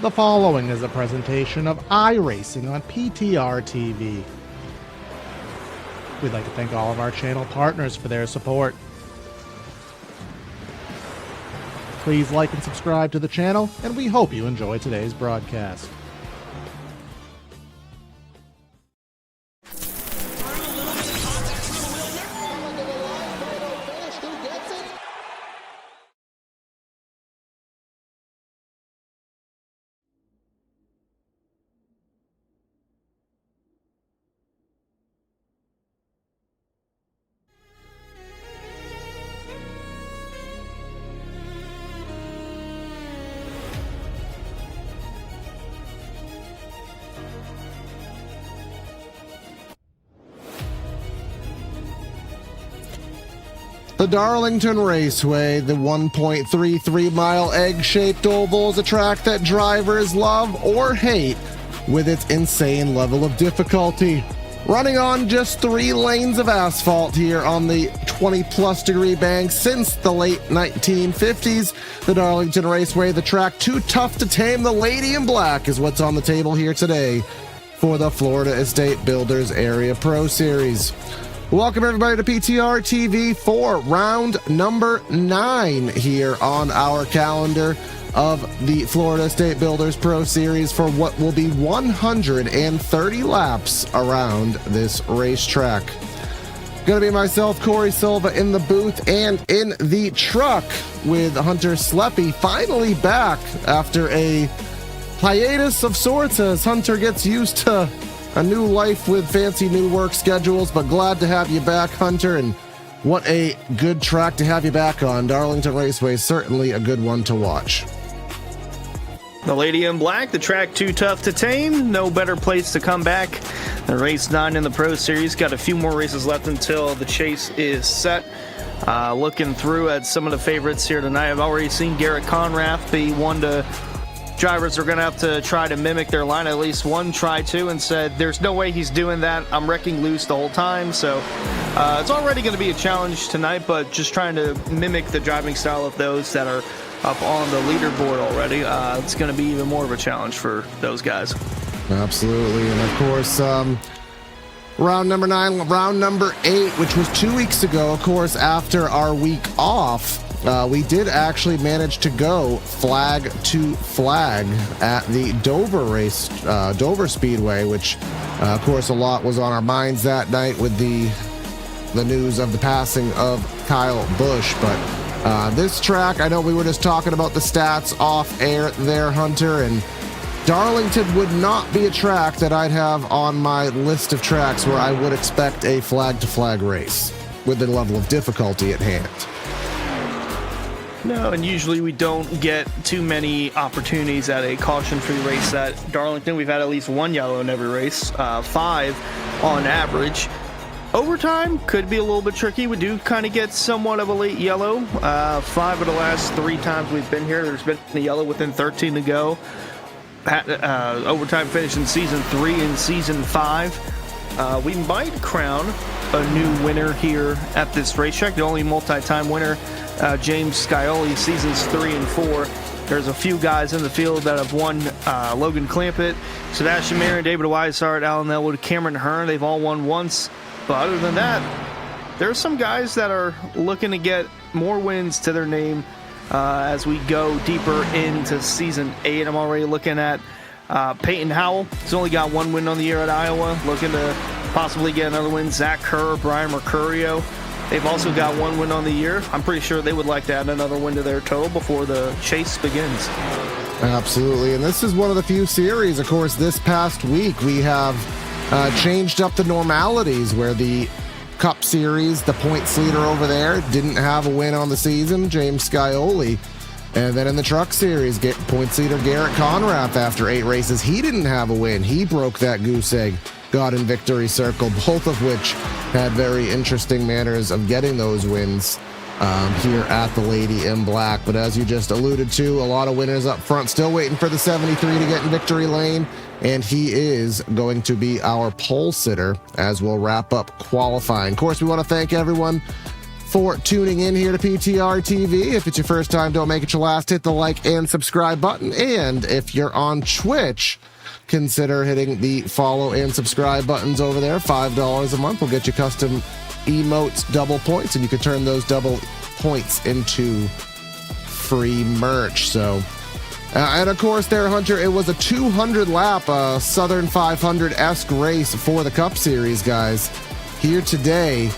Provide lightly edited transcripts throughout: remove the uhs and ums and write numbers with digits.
The following is a presentation of iRacing on PTR TV. We'd like to thank all of our channel partners for their support. Please like and subscribe to the channel, and we hope you enjoy today's broadcast. The Darlington Raceway, the 1.33-mile egg-shaped oval, is a track that drivers love or hate with its insane level of difficulty. Running on just 3 lanes of asphalt here on the 20-plus degree bank since the late 1950s, the Darlington Raceway, the track too tough to tame, the Lady in Black, is what's on the table here today for the Florida Estate Builders Area Pro Series. Welcome everybody to PTR TV for round number 9 here on our calendar of the Florida State Builders Pro Series for what will be 130 laps around this racetrack. Gonna be myself, Corey Silva, in the booth and in the truck with Hunter Sleppy finally back after a hiatus of sorts as Hunter gets used to a new life with fancy new work schedules, but glad to have you back, Hunter, and what a good track to have you back on. Darlington Raceway is certainly a good one to watch. The Lady in Black, the track too tough to tame, no better place to come back than race 9 in the Pro Series. Got a few more races left until the chase is set. Looking through at some of the favorites here tonight, I've already seen Garrett Conrath be one to drivers are going to have to try to mimic their line. At least one tried to and said, there's no way he's doing that. I'm wrecking loose the whole time. So it's already going to be a challenge tonight, but just trying to mimic the driving style of those that are up on the leaderboard already. It's going to be even more of a challenge for those guys. Absolutely. And of course, round number 9, round number 8, which was 2 weeks ago, of course, after our week off. We did actually manage to go flag to flag at the Dover Speedway, which, of course, a lot was on our minds that night with the news of the passing of Kyle Busch. But this track, I know we were just talking about the stats off air there, Hunter, and Darlington would not be a track that I'd have on my list of tracks where I would expect a flag to flag race with the level of difficulty at hand. No, and usually we don't get too many opportunities at a caution-free race at Darlington. We've had at least 1 yellow in every race, 5 on average. Overtime could be a little bit tricky. We do kind of get somewhat of a late yellow. 5 of the last 3 times we've been here, there's been a yellow within 13 to go. Overtime finish in Season 3 and Season 5. We might crown a new winner here at this racetrack. The only multi-time winner, James Scioli, Seasons 3 and 4. There's a few guys in the field that have won. Logan Clampett, Sebastian Mayer, David Weishart, Alan Elwood, Cameron Hearn. They've all won once. But other than that, there are some guys that are looking to get more wins to their name as we go deeper into Season 8. I'm already looking at Peyton Howell. He's only got 1 win on the year at Iowa. Looking to possibly get another win. Zach Kerr, Brian Mercurio. They've also got 1 win on the year. I'm pretty sure they would like to add another win to their total before the chase begins. Absolutely, and this is one of the few series, of course, this past week we have changed up the normalities where the Cup Series, the points leader over there, didn't have a win on the season, James Scioli. And then in the Truck Series, points leader Garrett Conrath, after 8 races, he didn't have a win. He broke that goose egg, got in victory circle, both of which had very interesting manners of getting those wins here at the Lady in Black. But as you just alluded to, a lot of winners up front, still waiting for the 73 to get in victory lane. And he is going to be our pole sitter as we'll wrap up qualifying. Of course, we want to thank everyone for tuning in here to PTR TV. If it's your first time, don't make it your last. Hit the like and subscribe button. And if you're on Twitch, consider hitting the follow and subscribe buttons over there. $5 a month will get you custom emotes, double points, and you can turn those double points into free merch. So, and of course there, Hunter, it was a 200 lap Southern 500-esque race for the Cup Series, guys. Here today,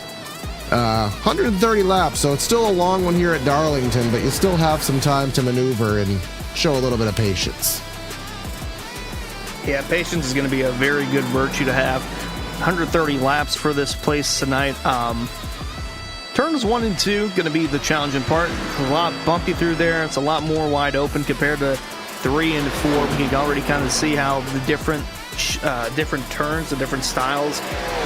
130 laps, so it's still a long one here at Darlington, but you still have some time to maneuver and show a little bit of patience. Yeah, patience is going to be a very good virtue to have. 130 laps for this place tonight. Turns 1 and 2 going to be the challenging part. It's a lot bumpy through there. It's a lot more wide open compared to 3 and 4. We can already kind of see how the different turns, the different styles.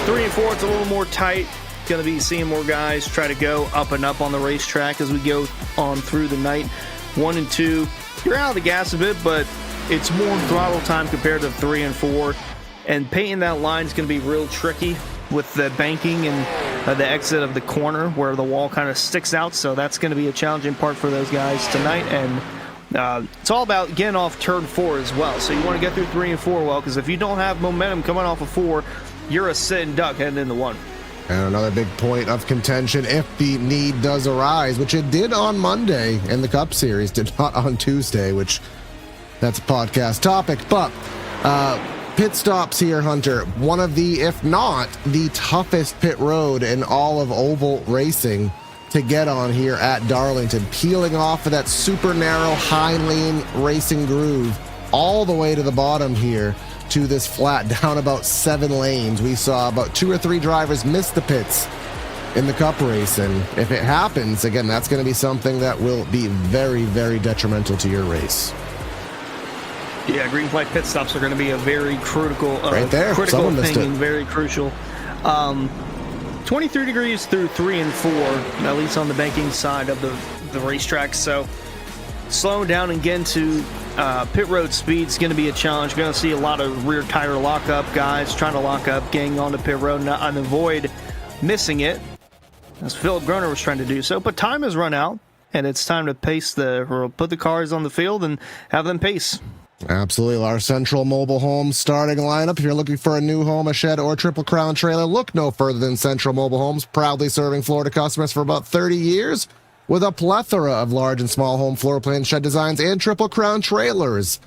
3 and 4, it's a little more tight. Going to be seeing more guys try to go up and up on the racetrack as we go on through the night. 1 and 2, you're out of the gas a bit, but it's more throttle time compared to 3 and 4. And painting that line is going to be real tricky with the banking and the exit of the corner where the wall kind of sticks out. So that's going to be a challenging part for those guys tonight. And it's all about getting off turn 4 as well. So you want to get through 3 and 4 well, because if you don't have momentum coming off of 4, you're a sitting duck heading into 1. And another big point of contention, if the need does arise, which it did on Monday in the Cup Series, did not on Tuesday, which that's a podcast topic. But pit stops here, Hunter. One of the, if not the toughest pit road in all of oval racing to get on here at Darlington. Peeling off of that super narrow high lane racing groove all the way to the bottom here to this flat down about 7 lanes. We saw about 2 or 3 drivers miss the pits in the Cup race. And if it happens, again, that's going to be something that will be very, very detrimental to your race. Yeah, green flag pit stops are going to be a very critical, right there. critical thing and very crucial. 23 degrees through 3 and 4, at least on the banking side of the racetrack. So slowing down and getting to pit road speed is going to be a challenge. You're going to see a lot of rear tire lockup guys trying to lock up, getting onto pit road and avoid missing it, as Philip Groner was trying to do so. But time has run out, and it's time to put the cars on the field and have them pace. Absolutely. Our Central Mobile Homes starting lineup. If you're looking for a new home, a shed, or Triple Crown trailer, look no further than Central Mobile Homes, proudly serving Florida customers for about 30 years with a plethora of large and small home floor plan, shed designs, and Triple Crown trailers.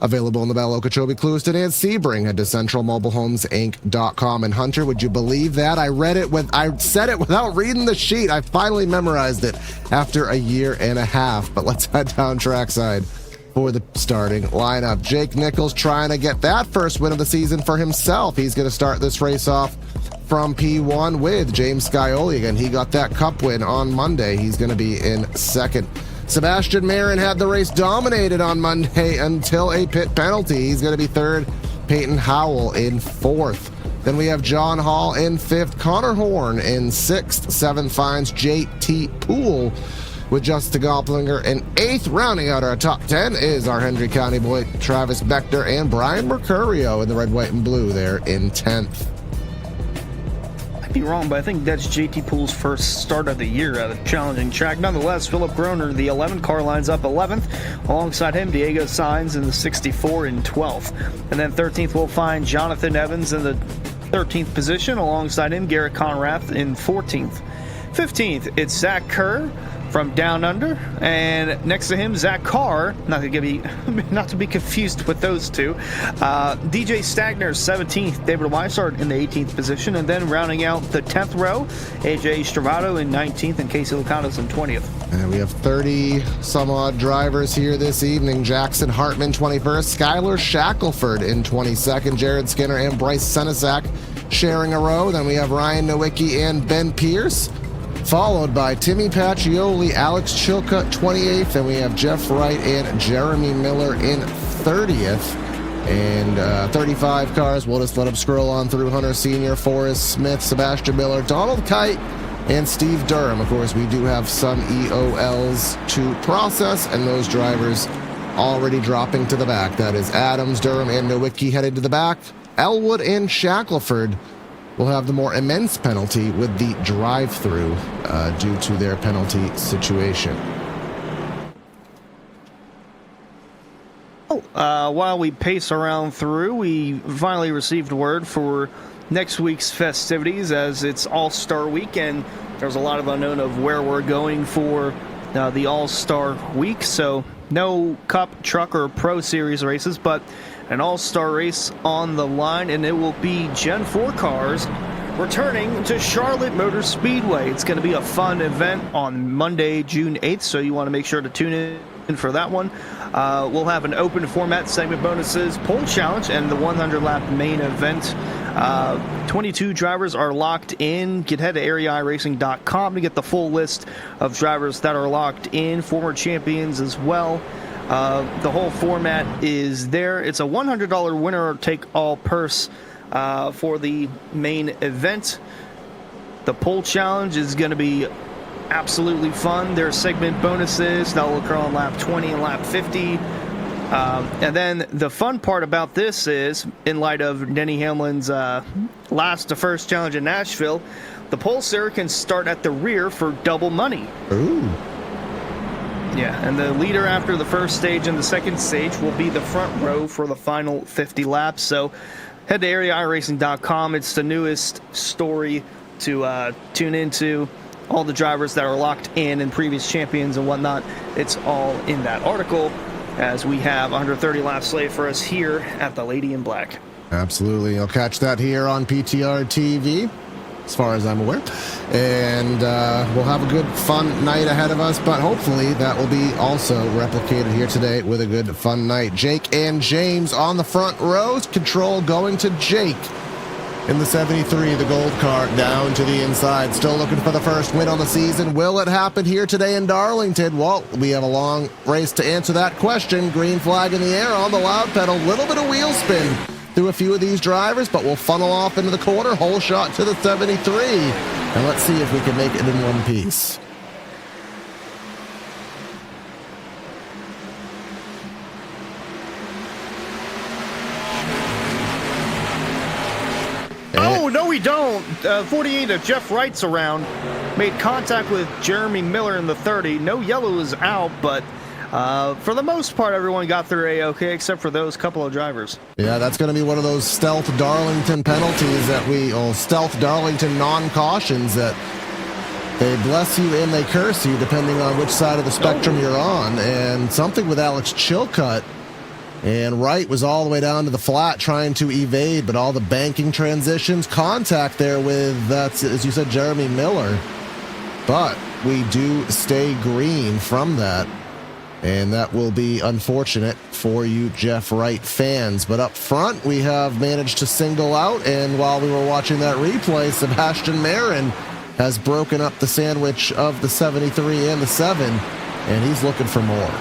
Available in the Bell, Okeechobee, Clewiston, and Sebring. Head to centralmobilehomesinc.com. And Hunter, would you believe that? I said it without reading the sheet. I finally memorized it after a year and a half. But let's head down trackside for the starting lineup. Jake Nichols trying to get that first win of the season for himself. He's going to start this race off from P1 with James Scioli. Again, he got that Cup win on Monday. He's going to be in second. Sebastian Marin had the race dominated on Monday until a pit penalty. He's going to be third. Peyton Howell in fourth. Then we have John Hall in fifth. Connor Horn in sixth. Seventh finds JT Poole with Justin Gopplinger in eighth. Rounding out our top 10 is our Hendry County boy Travis Beckner and Brian Mercurio in the red, white, and blue there in 10th. Be wrong, but I think that's JT Poole's first start of the year at a challenging track. Nonetheless, Philip Groner, the 11 car, lines up 11th. Alongside him, Diego Sainz in the 64 in 12th. And then 13th, we'll find Jonathan Evans in the 13th position. Alongside him, Garrett Conrath in 14th. 15th, it's Zach Kerr from Down Under, and next to him, Zach Carr, not to be confused with those two. DJ Stagner, 17th, David Weissart in the 18th position, and then rounding out the 10th row, AJ Stravato in 19th, and Casey Lucanos in 20th. And we have 30 some odd drivers here this evening. Jackson Hartman, 21st, Skylar Shackelford in 22nd, Jared Skinner and Bryce Senesac sharing a row. Then we have Ryan Nowicki and Ben Pierce, followed by Timmy Pacioli, Alex Chilka, 28th, and we have Jeff Wright and Jeremy Miller in 30th. And 35 cars, we'll just let them scroll on through. Hunter Sr., Forrest Smith, Sebastian Miller, Donald Kite, and Steve Durham. Of course, we do have some EOLs to process, and those drivers already dropping to the back. That is Adams, Durham, and Nowicki headed to the back. Elwood and Shackelford will have the more immense penalty with the drive-through due to their penalty situation. While we pace around through, we finally received word for next week's festivities, as it's All-Star Weekend. There's a lot of unknown of where we're going for the All-Star Week, so no Cup, Truck, or Pro Series races, but an All-Star race on the line, and it will be Gen 4 cars returning to Charlotte Motor Speedway. It's going to be a fun event on Monday, June 8th, so you want to make sure to tune in for that one. We'll have an open format, segment bonuses, pole challenge, and the 100-lap main event. 22 drivers are locked in. Head to areairacing.com to get the full list of drivers that are locked in, former champions as well. The whole format is there. It's a $100 winner-take-all purse for the main event. The pole challenge is going to be absolutely fun. There are segment bonuses that will occur on lap 20 and lap 50. And then the fun part about this is, in light of Denny Hamlin's last to first challenge in Nashville, the pole sitter can start at the rear for double money. Ooh. Yeah, and the leader after the first stage and the second stage will be the front row for the final 50 laps. So head to areairacing.com. It's the newest story to tune into. All the drivers that are locked in and previous champions and whatnot, it's all in that article, as we have 130 laps slated for us here at the Lady in Black. Absolutely. You'll catch that here on PTR TV, as far as I'm aware. And we'll have a good, fun night ahead of us, but hopefully that will be also replicated here today with a good, fun night. Jake and James on the front row. Control going to Jake in the 73, the gold car down to the inside. Still looking for the first win on the season. Will it happen here today in Darlington? Well, we have a long race to answer that question. Green flag in the air on the loud pedal. Little bit of wheel spin through a few of these drivers, but we'll funnel off into the corner. Whole shot to the 73. And let's see if we can make it in one piece. Oh, no, we don't. 48 of Jeff Wright's around. Made contact with Jeremy Miller in the 30. No yellow is out, but for the most part, everyone got through A-OK, except for those couple of drivers. Yeah, that's going to be one of those stealth Darlington penalties stealth Darlington non-cautions that they bless you and they curse you, depending on which side of the spectrum you're on. And something with Alex Chilcutt. And Wright was all the way down to the flat trying to evade, but all the banking transitions, contact there with, that's, as you said, Jeremy Miller. But we do stay green from that, and that will be unfortunate for you Jeff Wright fans. But up front, we have managed to single out, and while we were watching that replay, Sebastian Marin has broken up the sandwich of the 73 and the 7, and he's looking for more.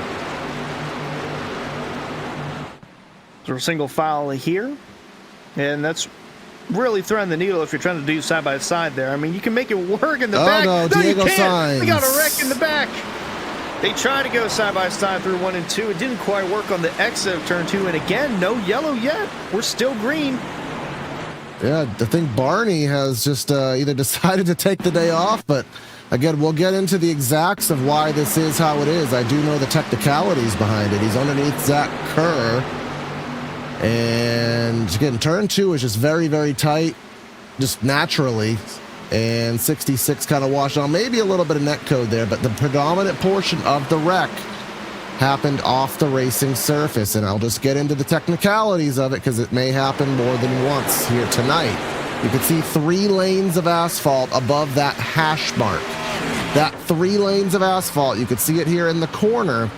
There's a single foul here, and that's really threading the needle if you're trying to do side-by-side there. I mean, you can make it work in the back. No, Diego you can't. Sainz. We got a wreck in the back. They tried to go side-by-side through 1 and 2. It didn't quite work on the exit of turn 2, and again, no yellow yet. We're still green. Yeah, I think Barney has just either decided to take the day off, but again, we'll get into the exacts of why this is how it is. I do know the technicalities behind it. He's underneath Zach Kerr. And again, turn 2 is just very, very tight, just naturally. And 66 kind of washed on. Maybe a little bit of net code there, but the predominant portion of the wreck happened off the racing surface. And I'll just get into the technicalities of it because it may happen more than once here tonight. You can see 3 lanes of asphalt above that hash mark. That 3 lanes of asphalt, you can see it here in the corner.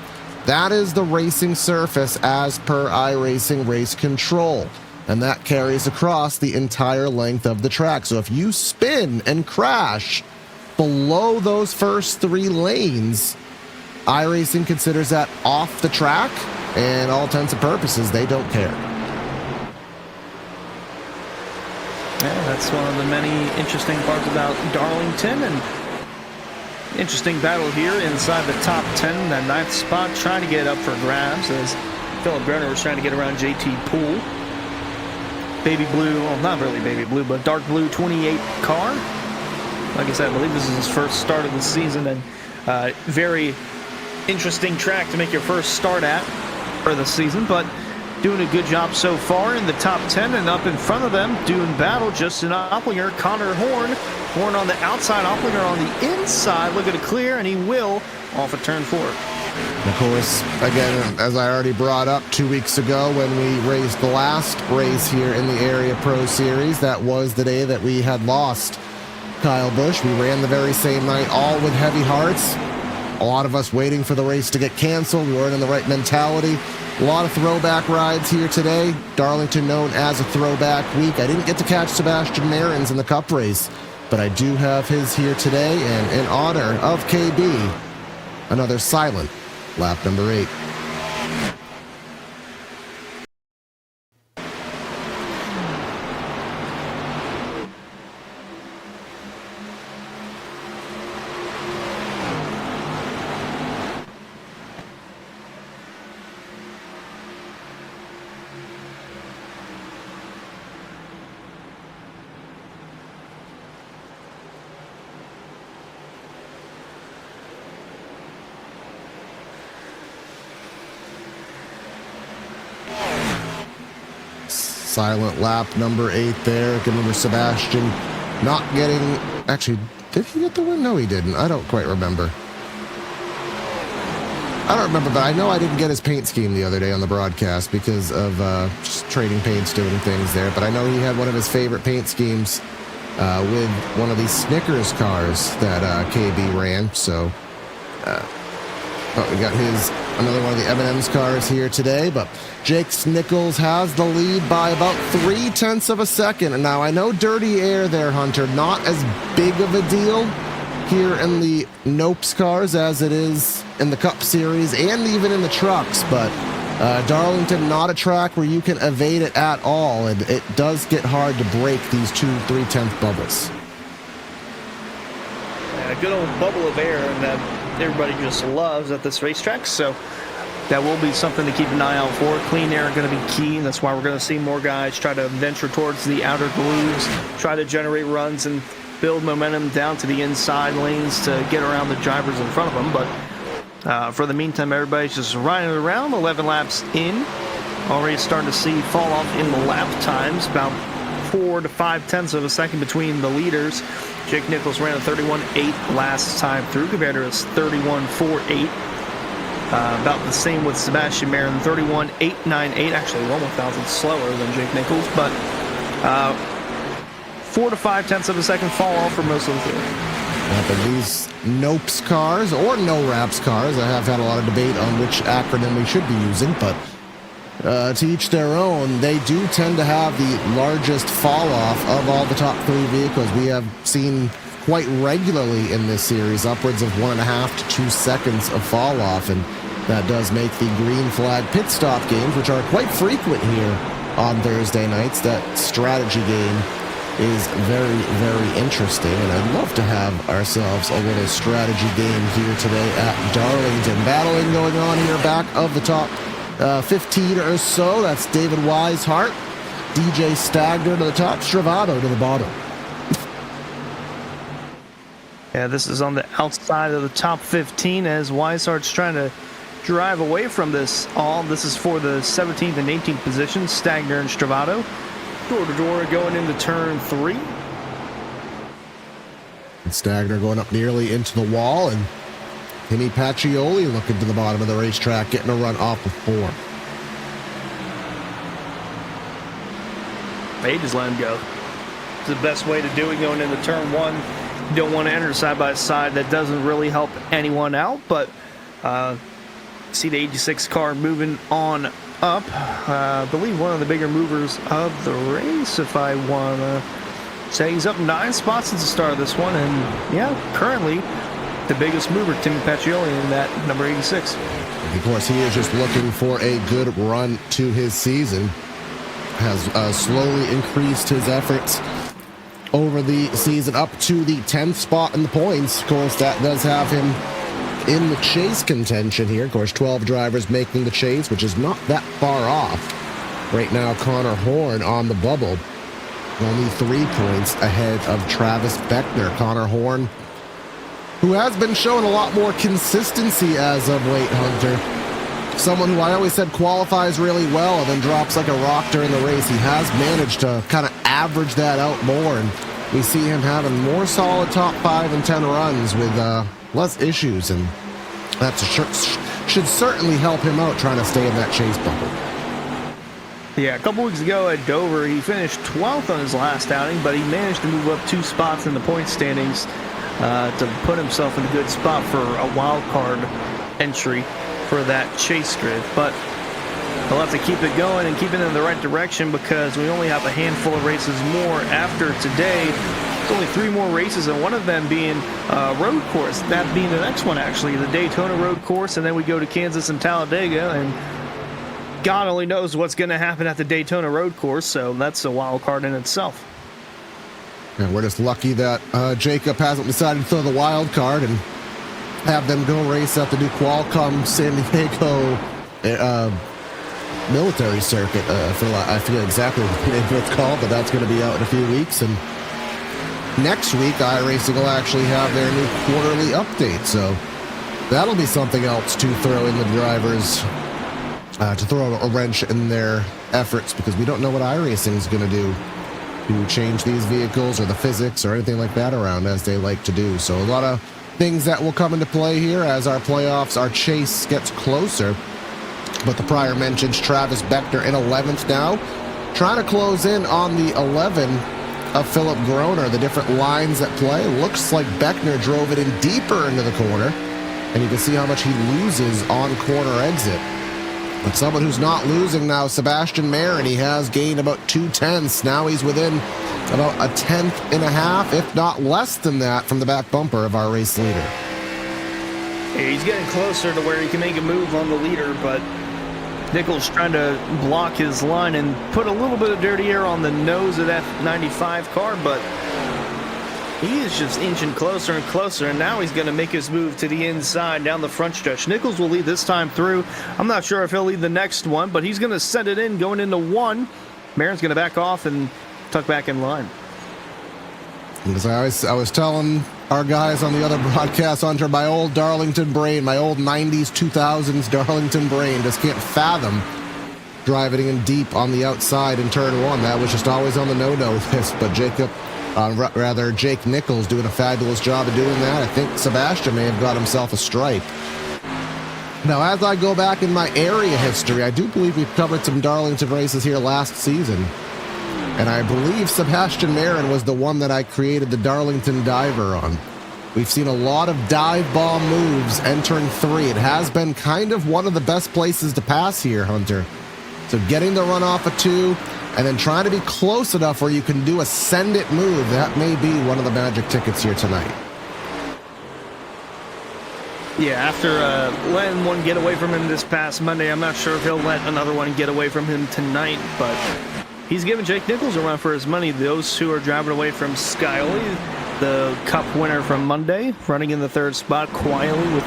That is the racing surface as per iRacing race control. And that carries across the entire length of the track. So if you spin and crash below those first 3 lanes, iRacing considers that off the track, and all intents and purposes, they don't care. Yeah, that's one of the many interesting parts about Darlington, and interesting battle here inside the top 10, that 9th spot, trying to get up for grabs as Philip Brenner was trying to get around JT Poole. baby blue, well, not really baby blue, but dark blue 28 car. Like I said, I believe this is his first start of the season, and very interesting track to make your first start at for the season, but doing a good job so far in the top 10, and up in front of them, doing battle, Justin Opplinger, Connor Horn. Horn on the outside, Opplinger on the inside, looking to clear, and he will off of turn 4. Of course, again, as I already brought up 2 weeks ago when we raced the last race here in the Area Pro Series, that was the day that we had lost Kyle Busch. We ran the very same night, all with heavy hearts. A lot of us waiting for the race to get canceled. We weren't in the right mentality. A lot of throwback rides here today. Darlington known as a throwback week. I didn't get to catch Sebastian Marins in the Cup race, but I do have his here today, and in honor of KB, another silent lap number 8. Silent lap number 8 there. Can remember Sebastian not getting... Actually, did he get the win? No, he didn't. I don't quite remember. I don't remember, but I know I didn't get his paint scheme the other day on the broadcast because of just trading paints, doing things there. But I know he had one of his favorite paint schemes with one of these Snickers cars that KB ran. So, we got another one of the M&M's cars here today, but Jake Nichols has the lead by about 0.3 of a second. And now I know dirty air there, Hunter, not as big of a deal here in the Nopes cars as it is in the Cup Series and even in the trucks, but Darlington, not a track where you can evade it at all, and it does get hard to break these 2/3 bubbles. A good old bubble of air, and that everybody just loves at this racetrack, so that will be something to keep an eye out for. Clean air going to be key, and that's why we're going to see more guys try to venture towards the outer grooves, try to generate runs and build momentum down to the inside lanes to get around the drivers in front of them. But for the meantime, everybody's just riding around. 11 laps in, already starting to see fall off in the lap times, about 4 to 5/10 of a second between the leaders. Jake Nichols ran a 31.8 last time through compared to his 31.48. About the same with Sebastian Marin, 31.898, actually 1/1000 slower than Jake Nichols, but 4 to 5/10 of a second fall off for most of the field. But these Nopes cars, or No Wraps cars, I have had a lot of debate on which acronym we should be using, but to each their own, they do tend to have the largest fall off of all the top 3 vehicles. We have seen quite regularly in this series, upwards of 1.5 to 2 seconds of fall off, and that does make the green flag pit stop games, which are quite frequent here on Thursday nights. That strategy game is very, very interesting, and I'd love to have ourselves a little strategy game here today at Darlington. Battling going on here back of the top 15 or so. That's David Weishart, DJ Stagner to the top, Stravato to the bottom. Yeah, this is on the outside of the top 15 as Weishart's trying to drive away from this all. This is for the 17th and 18th positions, Stagner and Stravato. Door to door going into turn 3. And Stagner going up nearly into the wall, and Timmy Pacioli looking to the bottom of the racetrack, getting a run off of 4. They just let him go. It's the best way to do it going into turn 1. You don't want to enter side by side. That doesn't really help anyone out, but see the 86 car moving on up. I believe one of the bigger movers of the race, if I want to say. He's up 9 spots since the start of this one, and yeah, currently the biggest mover, Timmy Pacioli, in that number 86. Of course, he is just looking for a good run to his season. Has slowly increased his efforts over the season up to the 10th spot in the points. Of course, that does have him in the chase contention here. Of course, 12 drivers making the chase, which is not that far off Right now, Connor Horn on the bubble, only 3 points ahead of Travis Beckner. Connor Horn, who has been showing a lot more consistency as of late, Hunter. Someone who I always said qualifies really well and then drops like a rock during the race. He has managed to kind of average that out more, and we see him having more solid top 5 and 10 runs with less issues, and that should certainly help him out trying to stay in that chase bubble. Yeah, a couple weeks ago at Dover, he finished 12th on his last outing, but he managed to move up 2 spots in the point standings to put himself in a good spot for a wild card entry for that chase grid. But we'll have to keep it going and keep it in the right direction, because we only have a handful of races more after today. There's only 3 more races, and one of them being road course. That being the next one, actually, the Daytona road course, and then we go to Kansas and Talladega, and God only knows what's going to happen at the Daytona road course, so that's a wild card in itself. And we're just lucky that Jacob hasn't decided to throw the wild card and have them go race at the new Qualcomm San Diego military circuit. I forget exactly what it's called, but that's going to be out in a few weeks. And next week, iRacing will actually have their new quarterly update, so that'll be something else to throw in the drivers, to throw a wrench in their efforts, because we don't know what iRacing is going to do to change these vehicles or the physics or anything like that around, as they like to do. So a lot of things that will come into play here as our playoffs, our chase gets closer. But the prior mentioned Travis Beckner in 11th now, trying to close in on the 11 of Philip Groner. The different lines that play, looks like Beckner drove it in deeper into the corner, and you can see how much he loses on corner exit. But someone who's not losing now, Sebastian Mayer, and he has gained about 2/10. Now he's within about a 1/10.5, if not less than that, from the back bumper of our race leader. Yeah, he's getting closer to where he can make a move on the leader, but Nichols trying to block his line and put a little bit of dirty air on the nose of that 95 car, but he is just inching closer and closer, and now he's going to make his move to the inside down the front stretch. Nichols will lead this time through. I'm not sure if he'll lead the next one, but he's going to set it in going into 1. Maron's going to back off and tuck back in line. As I was telling our guys on the other broadcast, Hunter, my old Darlington brain, my old 90s, 2000s Darlington brain just can't fathom driving in deep on the outside in turn 1. That was just always on the no-no list, but Jake Nichols doing a fabulous job of doing that. I think Sebastian may have got himself a stripe. Now, as I go back in my area history, I do believe we've covered some Darlington races here last season. And I believe Sebastian Marin was the one that I created the Darlington diver on. We've seen a lot of dive bomb moves entering 3. It has been kind of one of the best places to pass here, Hunter. So getting the run off of 2, and then trying to be close enough where you can do a send-it move, that may be one of the magic tickets here tonight. Yeah, after letting one get away from him this past Monday, I'm not sure if he'll let another one get away from him tonight, but he's giving Jake Nichols a run for his money. Those who are driving away from Scioli, the Cup winner from Monday, running in the 3rd spot quietly with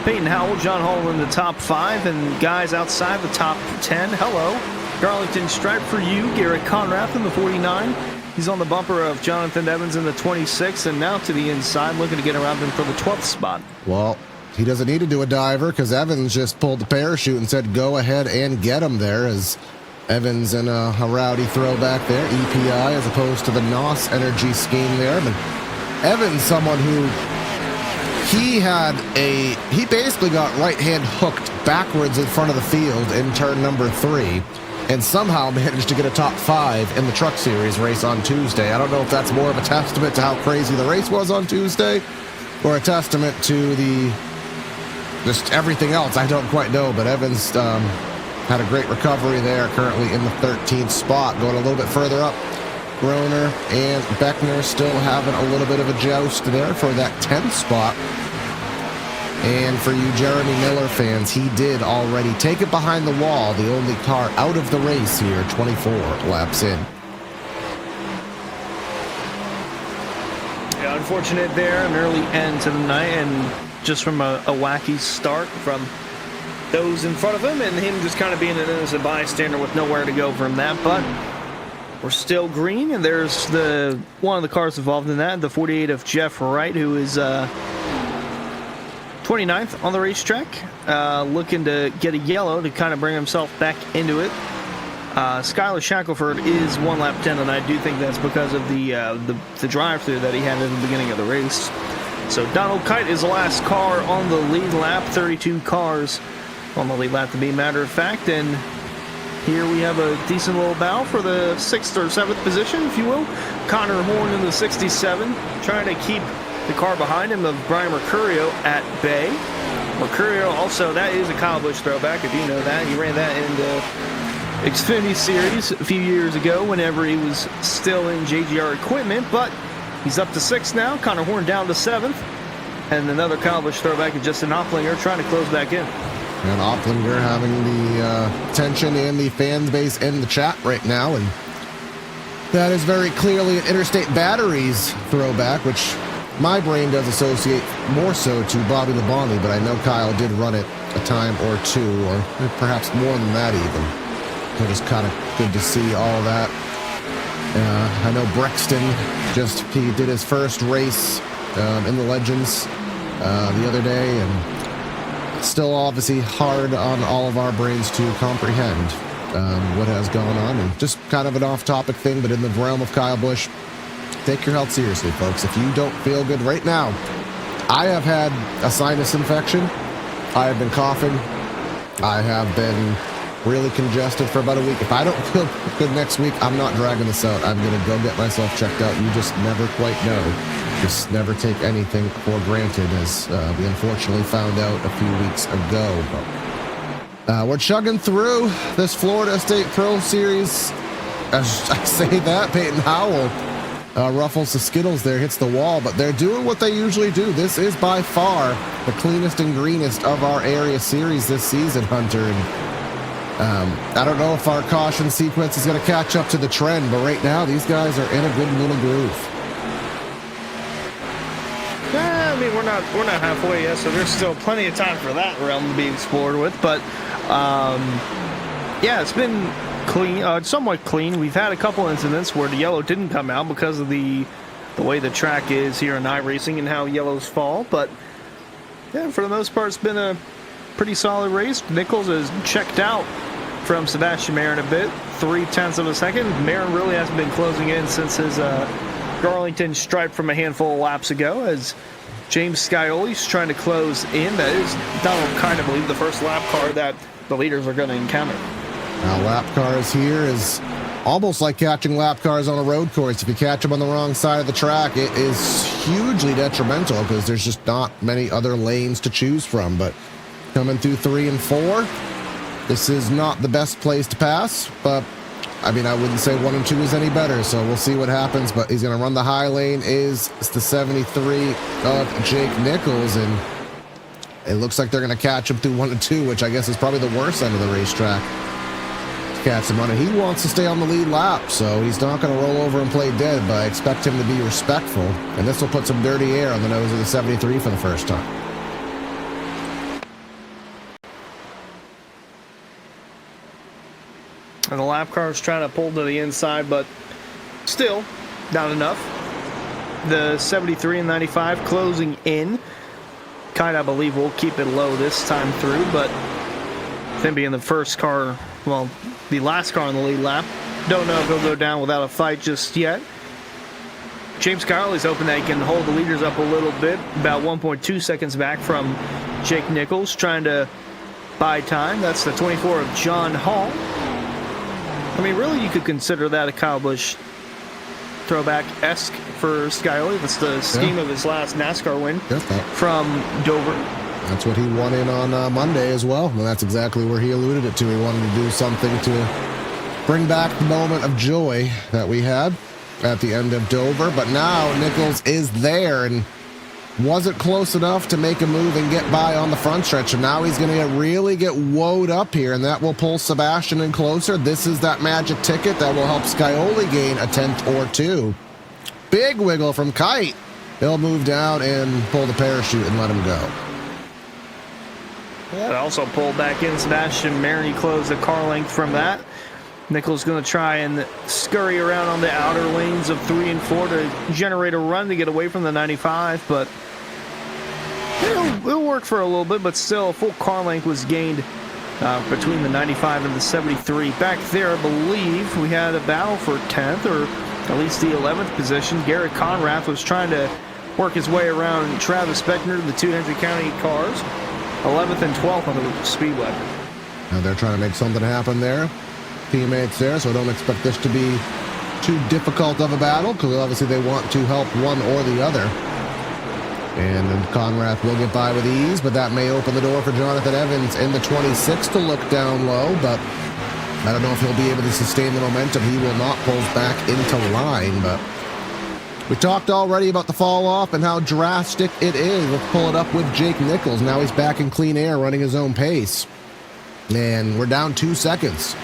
Peyton Howell, John Hall in the top 5, and guys outside the top 10. Hello. Darlington stripe for you, Garrett Conrath in the 49. He's on the bumper of Jonathan Evans in the 26, and now to the inside, looking to get around him for the 12th spot. Well, he doesn't need to do a diver, because Evans just pulled the parachute and said go ahead and get him there, as Evans in a rowdy throwback there, EPI, as opposed to the NOS energy scheme there. But Evans, someone who he basically got right hand hooked backwards in front of the field in turn number 3, and somehow managed to get a top 5 in the Truck Series race on Tuesday. I don't know if that's more of a testament to how crazy the race was on Tuesday, or a testament to just everything else. I don't quite know, but Evans had a great recovery there, currently in the 13th spot. Going a little bit further up, Groner and Beckner still having a little bit of a joust there for that 10th spot. And for you Jeremy Miller fans, he did already take it behind the wall, the only car out of the race here, 24 laps in. Yeah, unfortunate there, an early end to the night, and just from a wacky start from those in front of him, and him just kind of being an innocent bystander with nowhere to go from that. But we're still green, and there's one of the cars involved in that, the 48 of Jeff Wright, who is 29th on the racetrack, looking to get a yellow to kind of bring himself back into it. Skylar Shackelford is 1 lap 10, and I do think that's because of the drive-through that he had at the beginning of the race. So Donald Kite is the last car on the lead lap, 32 cars on the lead lap to be a matter of fact, and here we have a decent little battle for the 6th or 7th position, if you will. Connor Horn in the 67, trying to keep the car behind him of Brian Mercurio at bay. Mercurio also, that is a Kyle Busch throwback, if you know that. He ran that in the Xfinity Series a few years ago whenever he was still in JGR equipment, but he's up to 6th now. Connor Horn down to 7th. And another Kyle Busch throwback is Justin Opplinger trying to close back in. And Opplinger having the attention in the fan base in the chat right now. And that is very clearly an Interstate Batteries throwback, which my brain does associate more so to Bobby Labonte, but I know Kyle did run it a time or two, or perhaps more than that even. It was kind of good to see all that. I know Brexton he did his first race in the Legends the other day, and still obviously hard on all of our brains to comprehend what has gone on. And just kind of an off-topic thing, but in the realm of Kyle Busch, take your health seriously, folks. If you don't feel good right now, I have had a sinus infection. I have been coughing. I have been really congested for about a week. If I don't feel good next week, I'm not dragging this out. I'm going to go get myself checked out. You just never quite know. Just never take anything for granted, as we unfortunately found out a few weeks ago. But, we're chugging through this Florida State Pro Series. As I say that, Peyton Howell ruffles the Skittles there, hits the wall, but they're doing what they usually do. This is by far the cleanest and greenest of our area series this season, Hunter. And I don't know if our caution sequence is going to catch up to the trend, but right now these guys are in a good little groove. I mean, we're not halfway yet, so there's still plenty of time for that realm to be explored with. But yeah, it's been clean, somewhat clean. We've had a couple incidents where the yellow didn't come out because of the way the track is here in iRacing and how yellows fall. But yeah, for the most part, it's been a pretty solid race. Nichols has checked out from Sebastian Marin a bit, 0.3 of a second. Marin really hasn't been closing in since his Darlington stripe from a handful of laps ago, as James Scioli's trying to close in. That is Donald Kite, I believe, the first lap car that the leaders are going to encounter. Now, lap cars here is almost like catching lap cars on a road course. If you catch them on the wrong side of the track, it is hugely detrimental because there's just not many other lanes to choose from. But coming through 3 and 4, this is not the best place to pass, but I mean, I wouldn't say 1 and 2 is any better, so we'll see what happens. But he's going to run the high lane, is the 73 of Jake Nichols, and it looks like they're going to catch him through 1 and 2, which I guess is probably the worst end of the racetrack to catch him on it. He wants to stay on the lead lap, so he's not going to roll over and play dead, but I expect him to be respectful, and this will put some dirty air on the nose of the 73 for the first time. And the lap car is trying to pull to the inside, but still not enough. The 73 and 95 closing in. Kite, I believe, will keep it low this time through, but him being the first car, well, the last car on the lead lap, don't know if he'll go down without a fight just yet. James Carley's hoping that he can hold the leaders up a little bit, about 1.2 seconds back from Jake Nichols, trying to buy time. That's the 24 of John Hall. I mean, really, you could consider that a Kyle Busch throwback-esque for Scioli. That's the scheme of his last NASCAR win from Dover. That's what he won in on Monday as well, and that's exactly where he alluded it to. He wanted to do something to bring back the moment of joy that we had at the end of Dover, but now Nichols is there and wasn't close enough to make a move and get by on the front stretch, and now he's going to really get woed up here, and that will pull Sebastian in closer. This is that magic ticket that will help Scioli gain a 10th or 2. Big wiggle from Kite. He'll move down and pull the parachute and let him go. That also pulled back in. Sebastian Marini closed the car length from that. Nichols going to try and scurry around on the outer lanes of 3 and 4 to generate a run to get away from the 95, but it'll work for a little bit, but still a full car length was gained between the 95 and the 73. Back there, I believe we had a battle for 10th, or at least the 11th position. Garrett Conrath was trying to work his way around Travis Beckner, the two Hendry County cars, 11th and 12th on the speedway. Now they're trying to make something happen there. Teammates there, so I don't expect this to be too difficult of a battle, because obviously they want to help one or the other. And then Conrath will get by with ease, but that may open the door for Jonathan Evans in the 26 to look down low, but I don't know if he'll be able to sustain the momentum. He will not pull back into line, but we talked already about the fall off and how drastic it is. Let's pull it up with Jake Nichols. Now he's back in clean air, running his own pace. And we're down 2 seconds.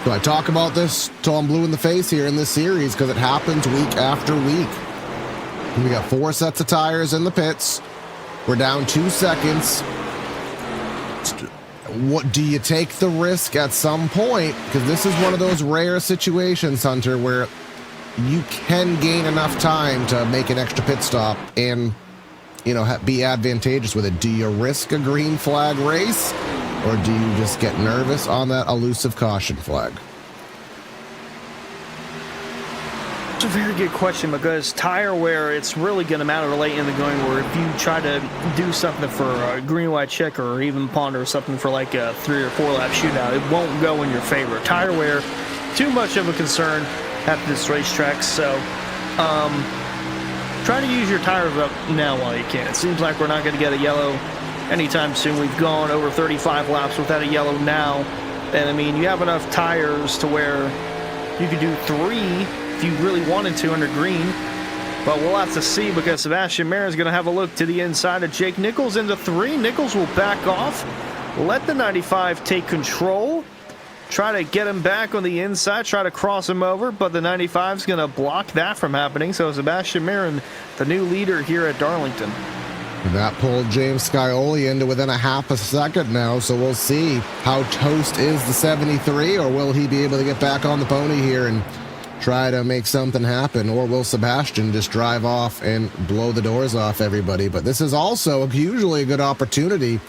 So I talk about this till I'm blue in the face here in this series, because it happens week after week. We got 4 sets of tires in the pits. We're down 2 seconds. What do you take the risk at some point? Because this is one of those rare situations, Hunter, where you can gain enough time to make an extra pit stop and, you know, be advantageous with it. Do you risk a green flag race, or do you just get nervous on that elusive caution flag? It's a very good question, because tire wear, it's really going to matter late in the going, where if you try to do something for a green-white check or even ponder something for like a 3 or 4 lap shootout, it won't go in your favor. Tire wear, too much of a concern at this racetrack, so try to use your tires up now while you can. It seems like we're not going to get a yellow anytime soon. We've gone over 35 laps without a yellow now, and I mean, you have enough tires to where you could do 3 if you really wanted to under green, but we'll have to see, because Sebastian Mayer is going to have a look to the inside of Jake Nichols into 3. Nichols will back off, let the 95 take control, try to get him back on the inside, try to cross him over, but the 95 is going to block that from happening. So Sebastian Mayer, the new leader here at Darlington. And that pulled James Scioli into within a half a second now, so we'll see how toast is the 73, or will he be able to get back on the pony here and try to make something happen, or will Sebastian just drive off and blow the doors off everybody? But this is also usually a good opportunity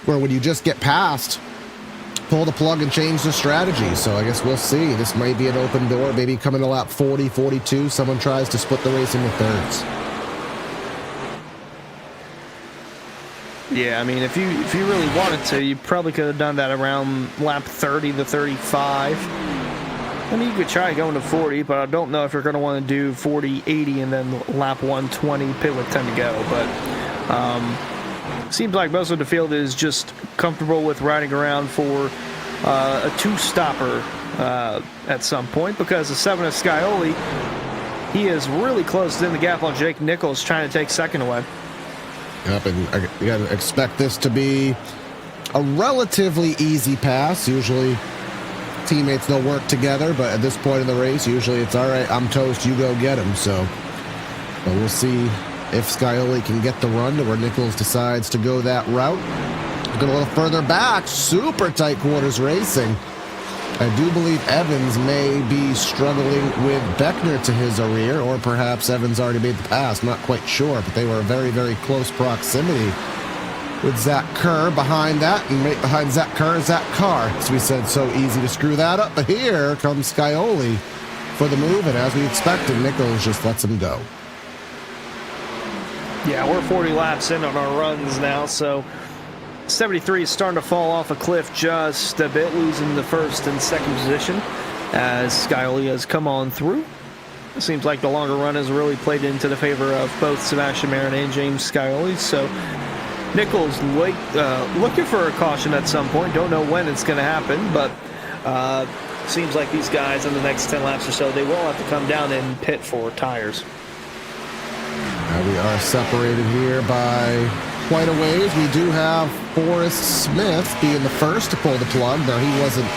where when you just get past, pull the plug and change the strategy. So I guess we'll see. This might be an open door, maybe coming to lap 40, 42, someone tries to split the race into thirds. Yeah, I mean, if you really wanted to, you probably could have done that around lap 30 to 35. I mean, you could try going to 40, but I don't know if you're going to want to do 40, 80, and then lap 120, pit with 10 to go. But seems like most of the field is just comfortable with riding around for a 2-stopper at some point, because the 7 of Scioli, he is really closed in the gap on Jake Nichols, trying to take second away. Yep, and you got to expect this to be a relatively easy pass. Usually teammates, they'll work together, but at this point in the race, usually it's, all right, I'm toast, you go get him. So but we'll see if Scioli can get the run, or Nichols decides to go that route. Looking a little further back, super tight quarters racing. I do believe Evans may be struggling with Beckner to his rear, or perhaps Evans already made the pass, not quite sure, but they were a very, very close proximity with Zach Kerr behind that, and right behind Zach Kerr, Zach Carr. As we said, so easy to screw that up, but here comes Scioli for the move, and as we expected, Nichols just lets him go. Yeah, we're 40 laps in on our runs now, so 73 is starting to fall off a cliff just a bit, losing the first and second position as Scioli has come on through. It seems like the longer run has really played into the favor of both Sebastian Marin and James Scioli, so Nichols looking for a caution at some point. Don't know when it's going to happen, but seems like these guys in the next 10 laps or so, they will have to come down and pit for tires. We are separated here by quite a ways. We do have Forrest Smith being the first to pull the plug. Now, he wasn't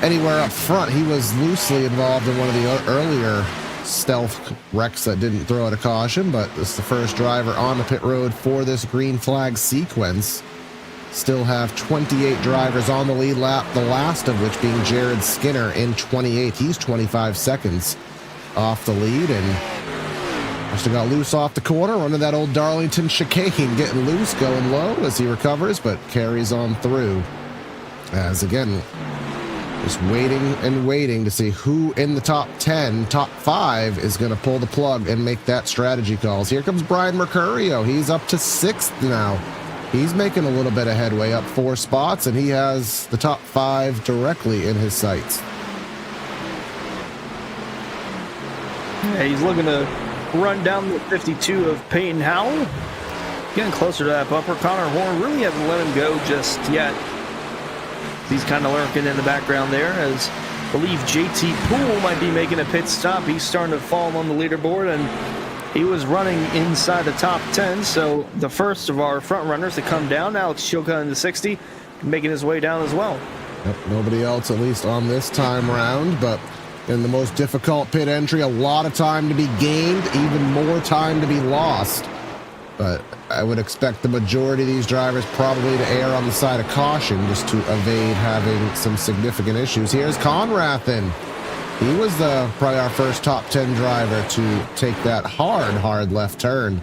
anywhere up front. He was loosely involved in one of the earlier stealth wrecks that didn't throw out a caution, but this is the first driver on the pit road for this green flag sequence. still have 28 drivers on the lead lap, the last of which being Jared Skinner in 28. He's 25 seconds off the lead, and must have got loose off the corner under that old Darlington chicane, getting loose, going low as he recovers, but carries on through. As again, just waiting and waiting to see who in the top 10, top 5 is going to pull the plug and make that strategy calls. Here comes Brian Mercurio. He's up to 6th now. He's making a little bit of headway, up 4 spots, and he has the top 5 directly in his sights. Yeah, he's looking to run down the 52 of Peyton Howell. Getting closer to that bumper. Connor Horn really hasn't let him go just yet. He's kind of lurking in the background there, as I believe JT Poole might be making a pit stop. He's starting to fall on the leaderboard, and he was running inside the top 10. So the first of our front runners to come down, Alex Chilka in the 60, making his way down as well. Yep, nobody else, at least on this time round, but in the most difficult pit entry, a lot of time to be gained, even more time to be lost. But I would expect the majority of these drivers probably to err on the side of caution just to evade having some significant issues. Here's Conrathen. He was probably our first top 10 driver to take that hard left turn.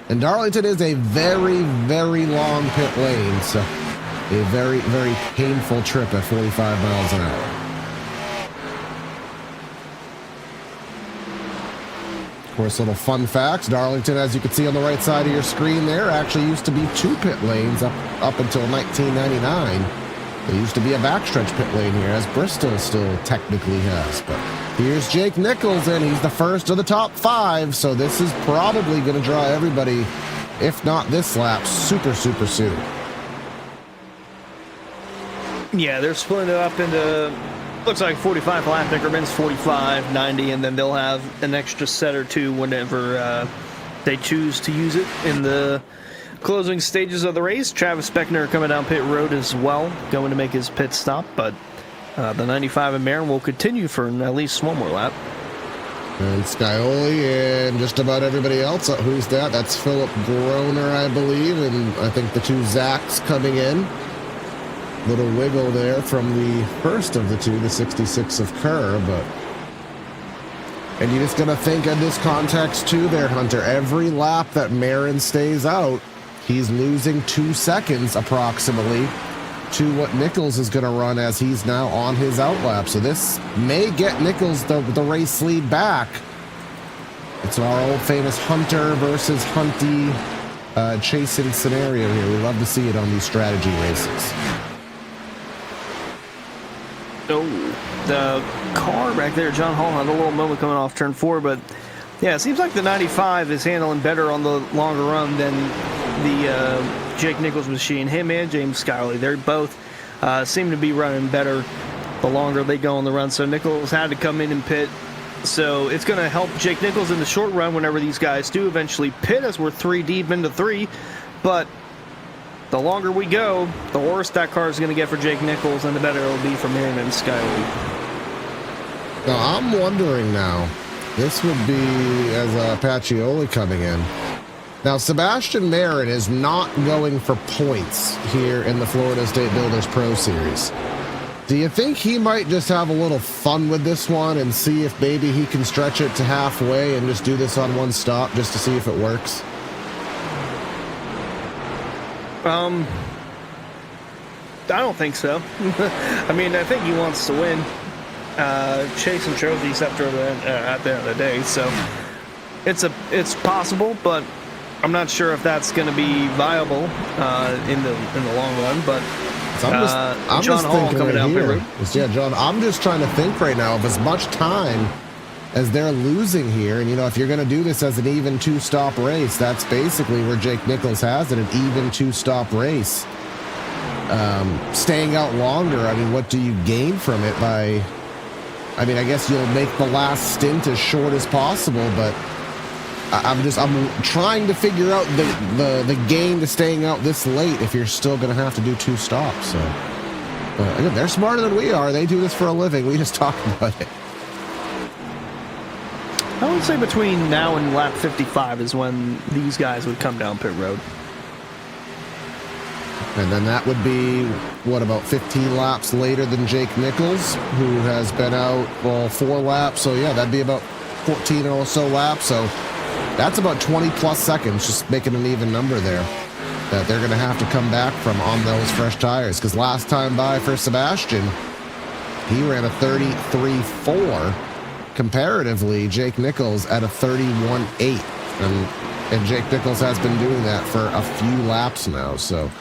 And Darlington is a very, very long pit lane, so a very, very painful trip at 45 miles an hour. Of course, little fun facts. Darlington, as you can see on the right side of your screen there, actually used to be 2 pit lanes up until 1999. There used to be a backstretch pit lane here, as Bristol still technically has. But here's Jake Nichols, and he's the first of the top 5, so this is probably going to draw everybody, if not this lap, super, super soon. Yeah, they're splitting it up into, looks like 45 lap increments, 45, 90, and then they'll have an extra set or two whenever they choose to use it in the closing stages of the race. Travis Beckner coming down pit road as well, going to make his pit stop, but the 95 and Marin will continue for at least one more lap. And Scioli and just about everybody else. Who's that? That's Philip Groner, I believe, and I think the 2 Zachs coming in. Little wiggle there from the first of the 2, the 66 of Kerr, but... And you're just going to think in this context, too, there, Hunter. Every lap that Marin stays out, he's losing 2 seconds, approximately, to what Nichols is going to run as he's now on his outlap. So this may get Nichols the race lead back. It's our old famous Hunter versus Hunty chasing scenario here. We love to see it on these strategy races. Oh, the car back there, John Hall had a little moment coming off turn 4, but yeah, it seems like the 95 is handling better on the longer run than the Jake Nichols machine. Him and James Scioli, they both seem to be running better the longer they go on the run. So Nichols had to come in and pit. So it's going to help Jake Nichols in the short run whenever these guys do eventually pit, as we're 3 deep into 3. But the longer we go, the worse that car is going to get for Jake Nichols, and the better it'll be for Marin and Scioli. Now, I'm wondering now, this would be as Pacioli coming in. Now, Sebastian Marin is not going for points here in the Florida State Builders Pro Series. Do you think he might just have a little fun with this one and see if maybe he can stretch it to halfway and just do this on one stop just to see if it works? I don't think so. I mean, I think he wants to win, chasing trophies at the end of the day. So it's possible, but I'm not sure if that's going to be viable in the long run. But I'm John just Hall thinking coming down pit road. Yeah, John, I'm just trying to think right now of as much time as they're losing here. And, you know, if you're going to do this as an even 2-stop race, that's basically where Jake Nichols has it, an even 2-stop race. Staying out longer, I mean, what do you gain from it by... I mean, I guess you'll make the last stint as short as possible, but I'm trying to figure out the gain to staying out this late if you're still going to have to do 2 stops. So, again, they're smarter than we are. They do this for a living. We just talk about it. I would say between now and lap 55 is when these guys would come down pit road. And then that would be, what, about 15 laps later than Jake Nichols, who has been out, well, 4 laps. So, yeah, that'd be about 14 or so laps. So that's about 20-plus seconds, just making an even number there, that they're going to have to come back from on those fresh tires. Because last time by for Sebastian, he ran a 33.4. Comparatively, Jake Nichols at a 31.8. And Jake Nichols has been doing that for a few laps now. So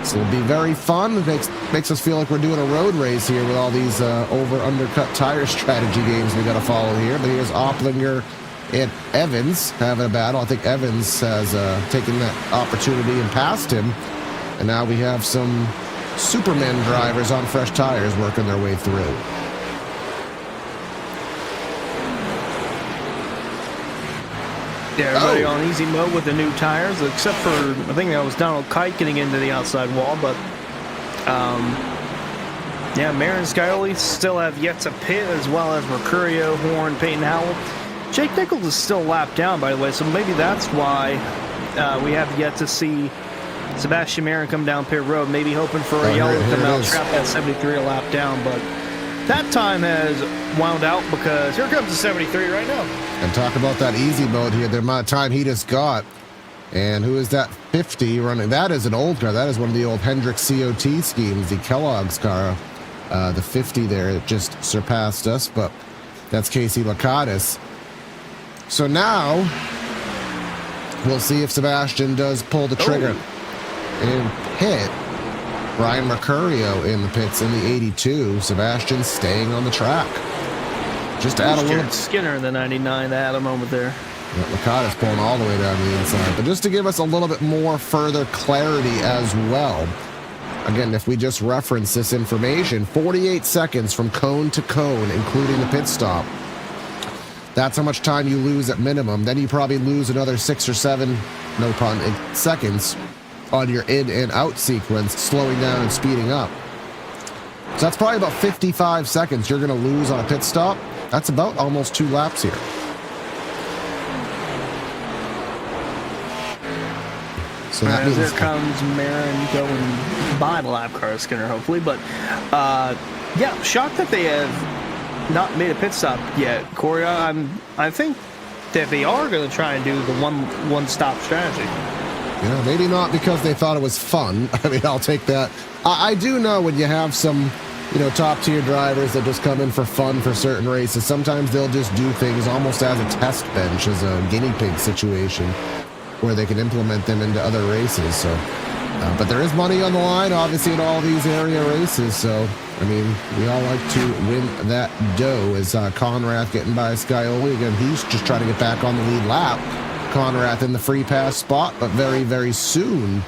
it'll be very fun. It makes us feel like we're doing a road race here with all these over-undercut tire strategy games we got to follow here. But here's Opplinger and Evans having a battle. I think Evans has taken that opportunity and passed him. And now we have some Superman drivers on fresh tires working their way through. Yeah, everybody on easy mode with the new tires, except for, I think that was Donald Kite getting into the outside wall, but, yeah, Marin Scioli still have yet to pit, as well as Mercurio, Horn, Peyton Howell. Jake Nichols is still lapped down, by the way, so maybe that's why we have yet to see Sebastian Marin come down pit road, maybe hoping for a yellow to come out, trap that 73 a lap down, but that time has wound out because here comes the 73 right now. And talk about that easy mode here, the amount of time he just got. And who is that 50 running? That is an old car. That is one of the old Hendrick COT schemes, the Kellogg's car. The 50 there, it just surpassed us, but that's Casey Lakatos. So now, we'll see if Sebastian does pull the trigger and pit. Brian Mercurio in the pits in the 82. Sebastian staying on the track. Just to add a little... Skinner in the 99, that had a moment there. Yeah, Lakatos pulling all the way down the inside. But just to give us a little bit more further clarity as well. Again, if we just reference this information, 48 seconds from cone to cone, including the pit stop. That's how much time you lose at minimum. Then you probably lose another 6 or 7, no pun, seconds on your in and out sequence, slowing down and speeding up. So that's probably about 55 seconds you're going to lose on a pit stop. That's about almost 2 laps here. So that means there comes Marin going by the lap car, Skinner, hopefully. But, yeah, shocked that they have not made a pit stop yet. Corey, I think that they are going to try and do the one-stop strategy. Yeah, maybe not because they thought it was fun. I mean, I'll take that. I do know when you have some, top-tier drivers that just come in for fun for certain races, sometimes they'll just do things almost as a test bench, as a guinea pig situation, where they can implement them into other races. So, but there is money on the line, obviously, in all these area races. So, I mean, we all like to win that dough. As Conrath getting by Scioli again, he's just trying to get back on the lead lap. Conrath in the free pass spot, but very, very soon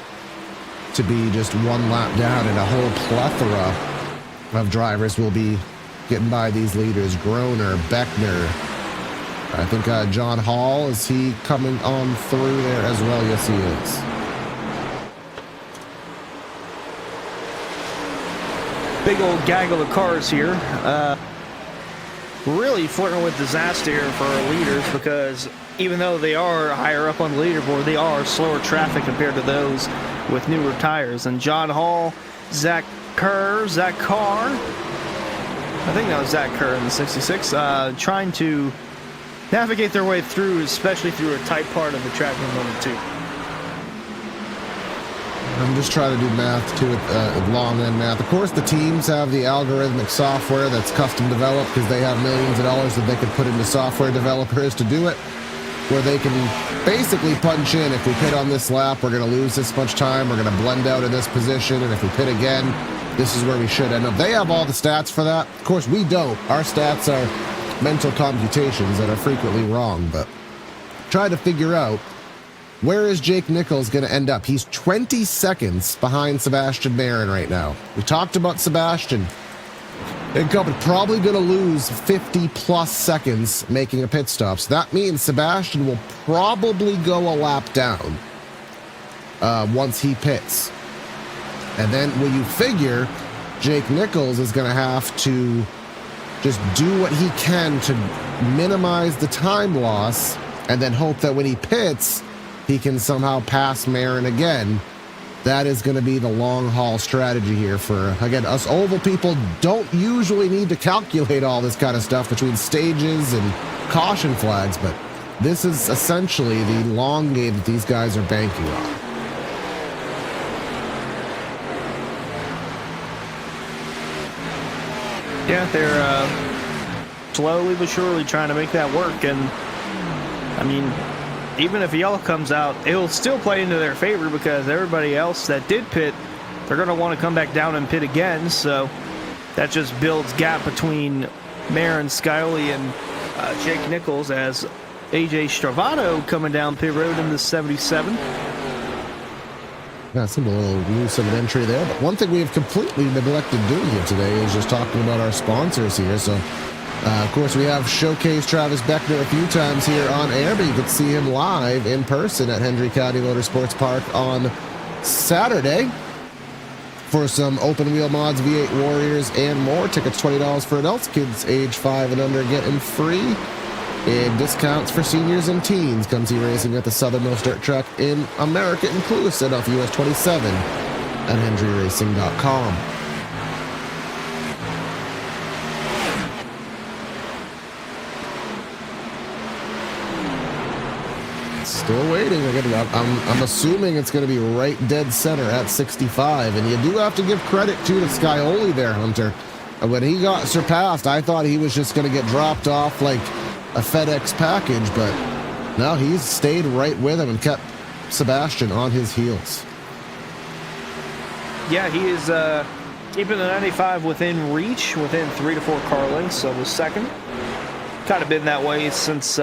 to be just 1 lap down, and a whole plethora of drivers will be getting by these leaders. Groner, Beckner, I think John Hall, is he coming on through there as well? Yes, he is. Big old gaggle of cars here. Really flirting with disaster here for our leaders, because even though they are higher up on the leaderboard, they are slower traffic compared to those with newer tires. And John Hall, Zach Carr, I think that was Zach Kerr in the 66, trying to navigate their way through, especially through a tight part of the track in moment 2. I'm just trying to do math to it, long end math. Of course, the teams have the algorithmic software that's custom developed because they have millions of dollars that they could put into software developers to do it, where they can basically punch in, if we pit on this lap, we're going to lose this much time, we're going to blend out in this position, and if we pit again, this is where we should end up. They have all the stats for that. Of course, we don't. Our stats are mental computations that are frequently wrong, but try to figure out, where is Jake Nichols going to end up? He's 20 seconds behind Sebastian Marin right now. We talked about Sebastian. And probably going to lose 50-plus seconds making a pit stop. So that means Sebastian will probably go a lap down once he pits. And then when you figure Jake Nichols is going to have to just do what he can to minimize the time loss, and then hope that when he pits, he can somehow pass Marin again that is going to be the long haul strategy here for, again, us oval people don't usually need to calculate all this kind of stuff between stages and caution flags, but this is essentially the long game that these guys are banking on. Yeah, they're slowly but surely trying to make that work. And, I mean, even if yellow comes out, it'll still play into their favor because everybody else that did pit, they're going to want to come back down and pit again. So that just builds gap between Marin Scully and Jake Nichols as AJ Stravato coming down pit road in the 77. Yeah, seemed a little loose of an entry there, but one thing we have completely neglected doing here today is just talking about our sponsors here. So, of course, we have showcased Travis Beckner a few times here on air, but you could see him live in person at Hendry County Motorsports Park on Saturday for some open wheel mods, V8 Warriors, and more. Tickets $20 for adults, kids age 5 and under getting free. And discounts for seniors and teens. Come see racing at the southernmost dirt track in America in Clueston off US 27 at HendryRacing.com. Still waiting. Again, I'm assuming it's going to be right dead center at 65. And you do have to give credit to the Scioli there, Hunter. When he got surpassed, I thought he was just going to get dropped off like a FedEx package, but no, he's stayed right with him and kept Sebastian on his heels. Yeah, he is keeping the 95 within reach, within 3 to 4 car lengths of the second. Kind of been that way since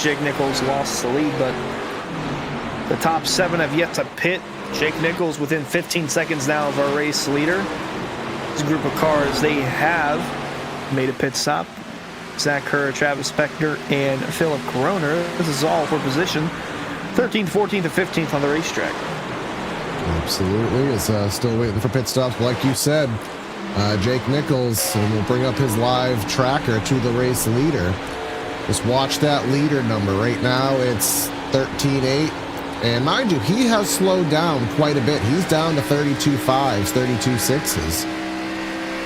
Jake Nichols lost the lead, but the top 7 have yet to pit. Jake Nichols within 15 seconds now of our race leader. This group of cars, they have made a pit stop. Zach Kerr, Travis Beckner, and Philip Coroner. This is all for position 13th, 14th, and 15th on the racetrack. Absolutely. It's still waiting for pit stops. But like you said, Jake Nichols, and we'll bring up his live tracker to the race leader. Just watch that leader number. Right now, it's 13.8. And mind you, he has slowed down quite a bit. He's down to 32.5s, 32.6s.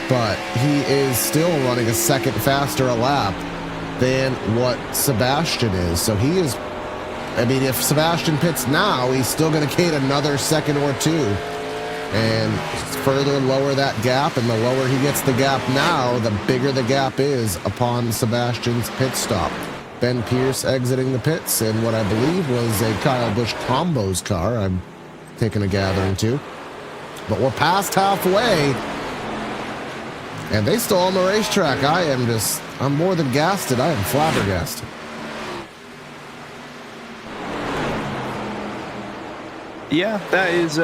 But he is still running a second faster a lap than what Sebastian is. So he is, I mean, if Sebastian pits now, he's still going to gain another second or two and further lower that gap. And the lower he gets the gap now, the bigger the gap is upon Sebastian's pit stop. Ben Pierce exiting the pits in what I believe was a Kyle Busch Combos car. I'm taking a gathering to. But we're past halfway. And they still on the racetrack. I'm more than gasted. I am flabbergasted. Yeah, that is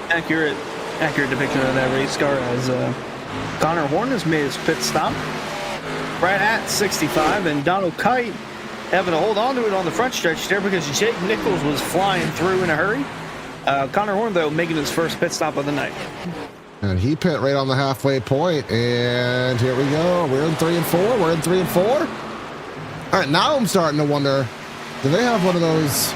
accurate depiction of that race car as Connor Horn has made his pit stop right at 65, and Donald Kite having to hold on to it on the front stretch there because Jake Nichols was flying through in a hurry. Connor Horn, though, making his first pit stop of the night. And he pit right on the halfway point, and here we go. We're in 3 and 4. We're in 3 and 4. All right, now I'm starting to wonder, do they have one of those,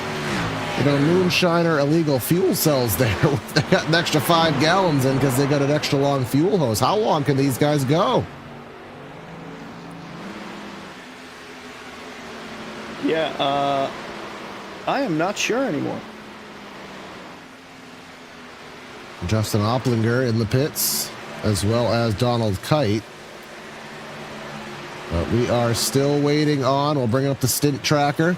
moonshiner illegal fuel cells there? They got an extra 5 gallons in because they got an extra long fuel hose. How long can these guys go? Yeah, I am not sure anymore. Justin Opplinger in the pits, as well as Donald Kite. But we are still waiting on, we'll bring up the stint tracker.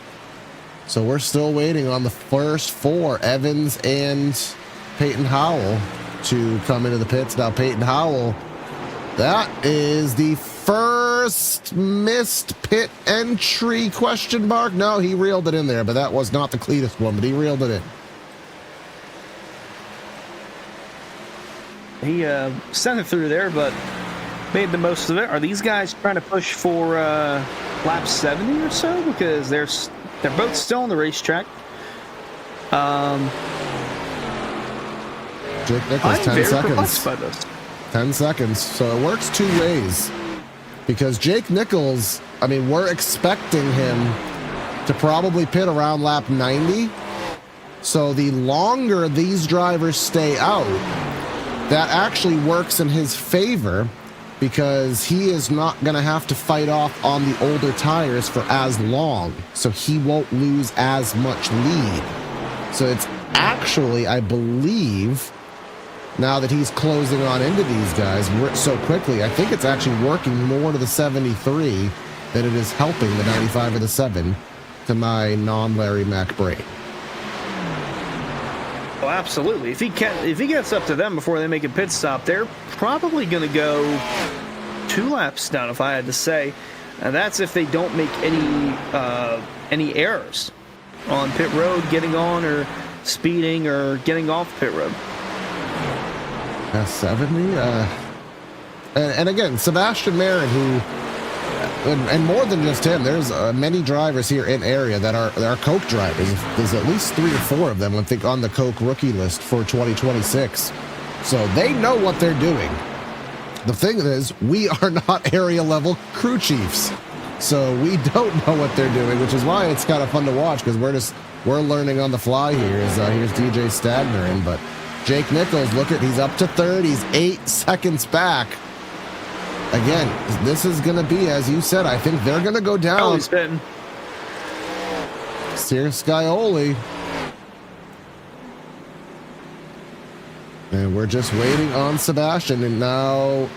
So we're still waiting on the first 4, Evans and Peyton Howell, to come into the pits. Now Peyton Howell, that is the first missed pit entry question mark. No, he reeled it in there, but that was not the cleanest one, but he reeled it in. He sent it through there, but made the most of it. Are these guys trying to push for lap 70 or so? Because they're both still on the racetrack. Jake Nichols, 10 seconds. By this. 10 seconds. So it works 2 ways. Because Jake Nichols, I mean, we're expecting him to probably pit around lap 90. So the longer these drivers stay out, that actually works in his favor because he is not going to have to fight off on the older tires for as long. So he won't lose as much lead. So it's actually, I believe, now that he's closing on into these guys so quickly, I think it's actually working more to the 73 than it is helping the 95 or the 7 to my non-Larry Mac brain. Oh, absolutely. If he gets up to them before they make a pit stop, they're probably going to go 2 laps down, if I had to say, and that's if they don't make any errors on pit road, getting on or speeding or getting off pit road. 70. And again, Sebastian Marin, who, and more than just him, there's many drivers here in area that are Coke drivers. There's at least 3 or 4 of them, I think, on the Coke rookie list for 2026. So they know what they're doing. The thing is, we are not area level crew chiefs, so we don't know what they're doing, which is why it's kind of fun to watch, because we're learning on the fly here. Here's DJ Stadner in, but Jake Nichols, look at, he's up to third. He's 8 seconds back. Again, this is going to be, as you said, I think they're going to go down. Oh, he's spitting. Sears Scioli. And we're just waiting on Sebastian, and now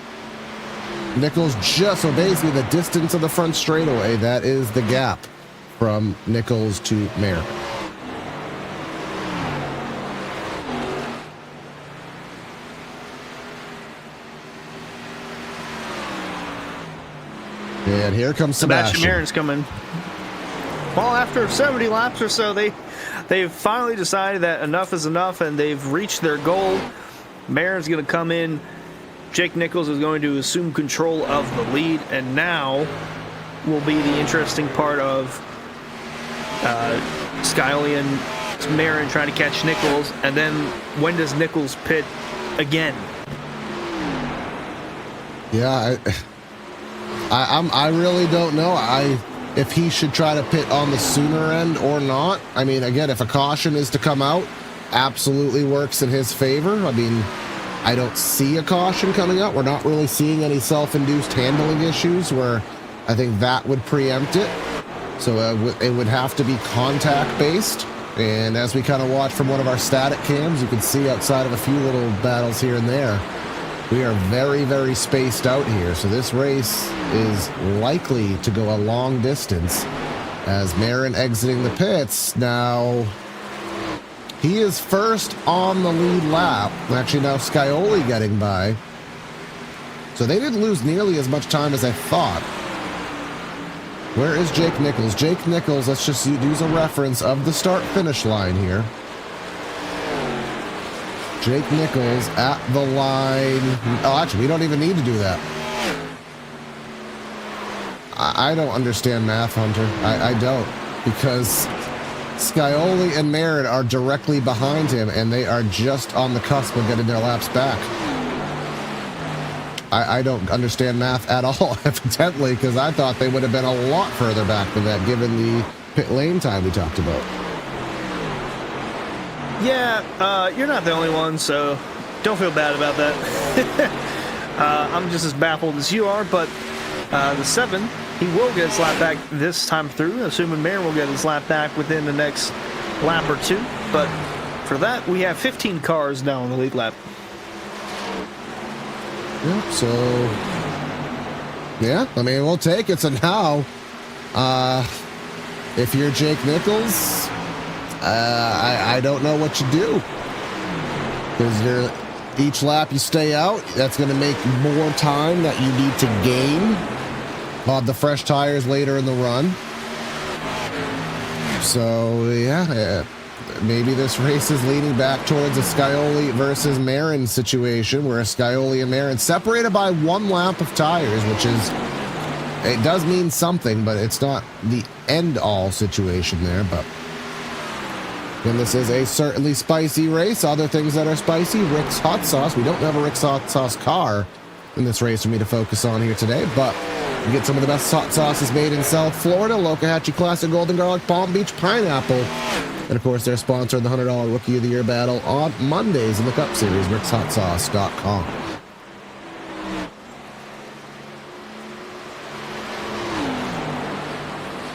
Nichols just, so basically the distance of the front straightaway, that is the gap from Nichols to Marin. And here comes Sebastian. Marin's coming. Well, after 70 laps or so, they've finally decided that enough is enough, and they've reached their goal. Marin's going to come in. Jake Nichols is going to assume control of the lead, and now will be the interesting part of Scioli and Marin trying to catch Nichols, and then when does Nichols pit again? Yeah, I really don't know. If he should try to pit on the sooner end or not. I mean, again, if a caution is to come out, absolutely works in his favor. I mean, I don't see a caution coming out. We're not really seeing any self-induced handling issues where I think that would preempt it. So it would have to be contact-based. And as we kind of watch from one of our static cams, you can see outside of a few little battles here and there, we are very, very spaced out here. So this race is likely to go a long distance as Marin exiting the pits. Now, he is first on the lead lap. Actually, now Scioli getting by. So they didn't lose nearly as much time as I thought. Where is Jake Nichols? Jake Nichols, let's just use a reference of the start-finish line here. Jake Nichols at the line. Oh, actually, we don't even need to do that. I don't understand math, Hunter. I don't. Because Scioli and Marin are directly behind him, and they are just on the cusp of getting their laps back. I don't understand math at all, evidently, because I thought they would have been a lot further back than that, given the pit lane time we talked about. Yeah, you're not the only one, so don't feel bad about that. I'm just as baffled as you are, but the 7, he will get his lap back this time through, assuming Marin will get his lap back within the next lap or 2. But for that, we have 15 cars now on the lead lap. Yep, so, yeah, I mean, we'll take it. So now, if you're Jake Nichols, I don't know what you do. Because each lap you stay out, that's going to make more time that you need to gain on the fresh tires later in the run. So, yeah, maybe this race is leading back towards a Scioli versus Marin situation, where Scioli and Marin separated by 1 lap of tires, which is, it does mean something, but it's not the end-all situation there. But again, this is a certainly spicy race. Other things that are spicy, Rick's Hot Sauce. We don't have a Rick's Hot Sauce car in this race for me to focus on here today, but you get some of the best hot sauces made in South Florida. Lokahatchee Classic Golden Garlic Palm Beach Pineapple. And of course, they're sponsoring the $100 Rookie of the Year battle on Mondays in the Cup Series, rickshotsauce.com.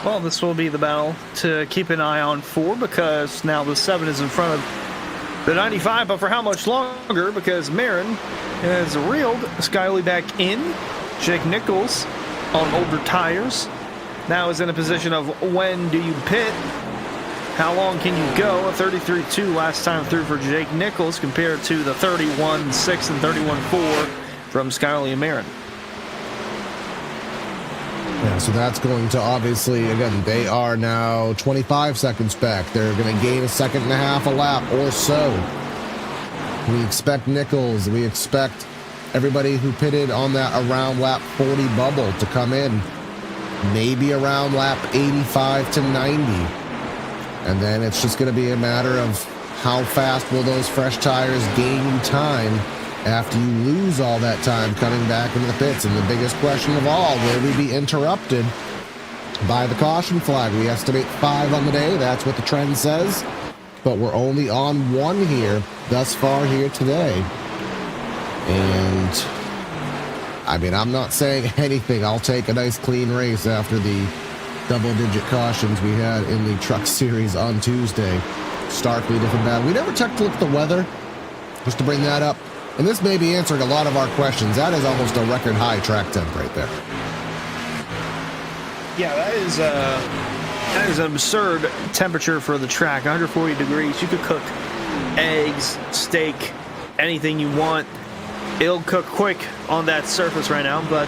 Well, this will be the battle to keep an eye on for, because now the 7 is in front of the 95, but for how much longer? Because Marin has reeled Skyley back in. Jake Nichols on older tires now is in a position of when do you pit? How long can you go? A 33.2 last time through for Jake Nichols compared to the 31.6 and 31.4 from Skyley and Marin. Yeah, so that's going to obviously, again, they are now 25 seconds back. They're going to gain a second and a half a lap or so. We expect Nichols, we expect everybody who pitted on that around lap 40 bubble to come in. Maybe around lap 85 to 90. And then it's just going to be a matter of how fast will those fresh tires gain time after you lose all that time coming back into the pits. And the biggest question of all, will we be interrupted by the caution flag? We estimate 5 on the day. That's what the trend says. But we're only on 1 here thus far here today. And I mean, I'm not saying anything. I'll take a nice clean race after the double-digit cautions we had in the Truck Series on Tuesday. Starkly different battle. We never took to look at the weather, just to bring that up. And this may be answering a lot of our questions. That is almost a record high track temp right there. Yeah, that is an absurd temperature for the track. 140 degrees. You could cook eggs, steak, anything you want. It'll cook quick on that surface right now, but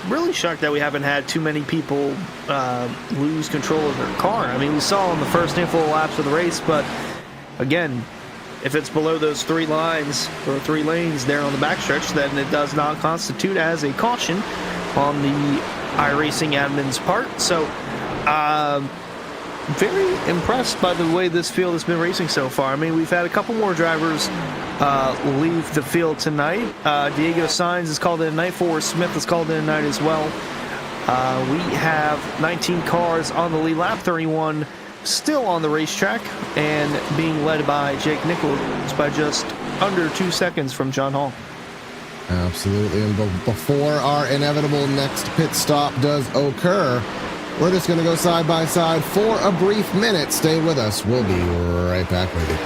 really shocked that we haven't had too many people lose control of their car. I mean, we saw in the first handful of laps of the race, but again, if it's below those 3 lines or 3 lanes there on the backstretch, then it does not constitute as a caution on the iRacing admin's part. So, very impressed by the way this field has been racing so far. I mean, we've had a couple more drivers leave the field tonight. Diego Sainz is called in tonight. Forrest Smith is called in tonight as well. We have 19 cars on the lead lap, 31 still on the racetrack, and being led by Jake Nichols by just under 2 seconds from John Hall. Absolutely. And before our inevitable next pit stop does occur, we're just going to go side by side for a brief minute. Stay with us. We'll be right back with you.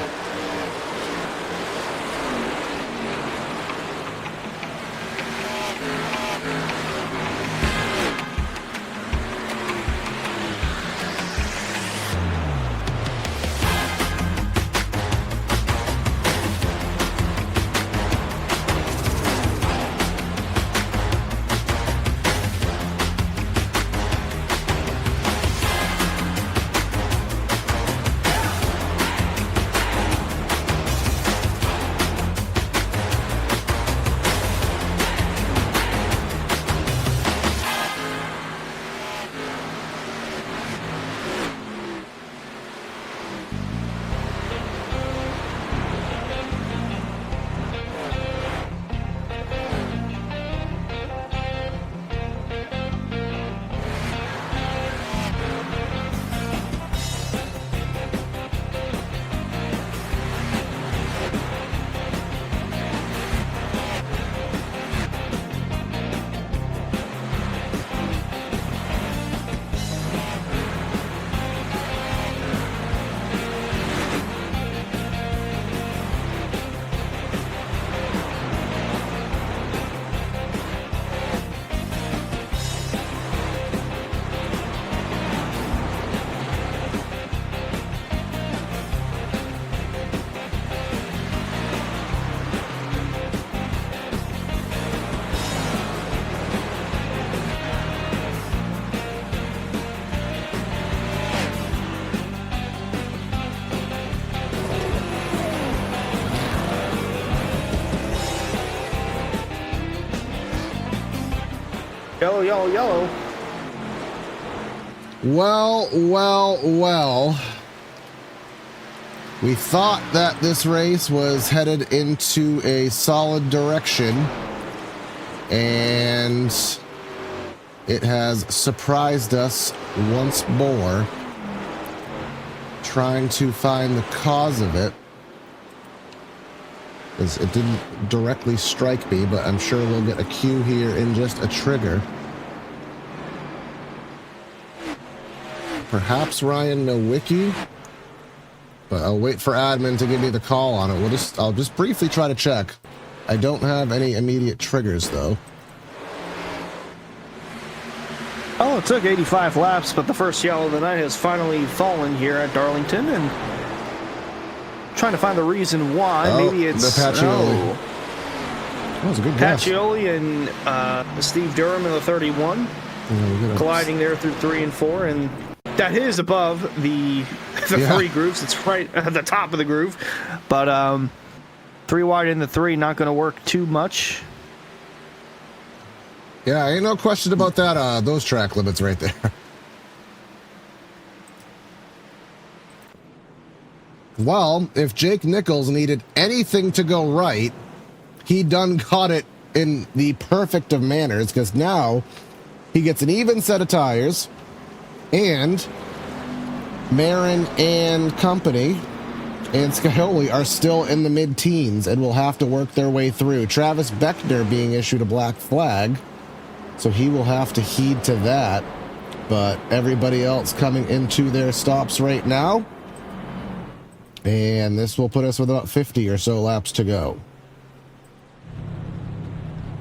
Yellow, yellow, yellow. Well. We thought that this race was headed into a solid direction, and it has surprised us once more. trying to find the cause of it. It didn't directly strike me, but I'm sure we'll get a cue here in just a trigger. Perhaps Ryan Nowicki, but I'll wait for admin to give me the call on it. I'll just briefly try to check. I don't have any immediate triggers though. Oh, it took 85 laps, but the first yellow of the night has finally fallen here at Darlington, and trying to find the reason why. Maybe it's the Pacioli. That was a good guess. Pacioli and Steve Durham in the 31, colliding there through 3 and 4, and that is above the three grooves. It's right at the top of the groove, but 3 wide in the 3, not going to work too much. Yeah, ain't no question about that. Those track limits right there. Well, if Jake Nichols needed anything to go right, he done caught it in the perfect of manners, because now he gets an even set of tires, and Marin and company and Scahioli are still in the mid-teens and will have to work their way through. Travis Beckner being issued a black flag, so he will have to heed to that. But everybody else coming into their stops right now. And this will put us with about 50 or so laps to go.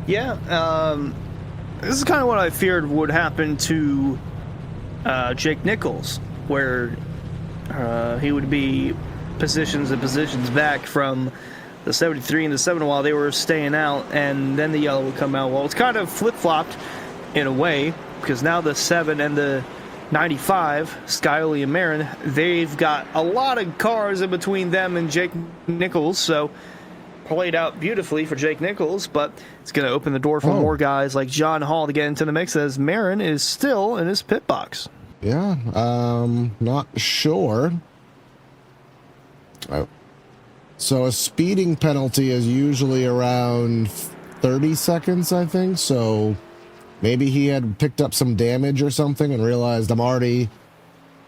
Yeah, this is kind of what I feared would happen to Jake Nichols, where he would be positions and positions back from the 73 and the 7 while they were staying out, and then the yellow would come out. Well, it's kind of flip-flopped in a way, because now the 7 and the 95, Scahioli and Marin, they've got a lot of cars in between them and Jake Nichols, so played out beautifully for Jake Nichols, but it's going to open the door for more guys like John Hall to get into the mix, as Marin is still in his pit box. Yeah, not sure. So a speeding penalty is usually around 30 seconds, I think, so maybe he had picked up some damage or something and realized I'm already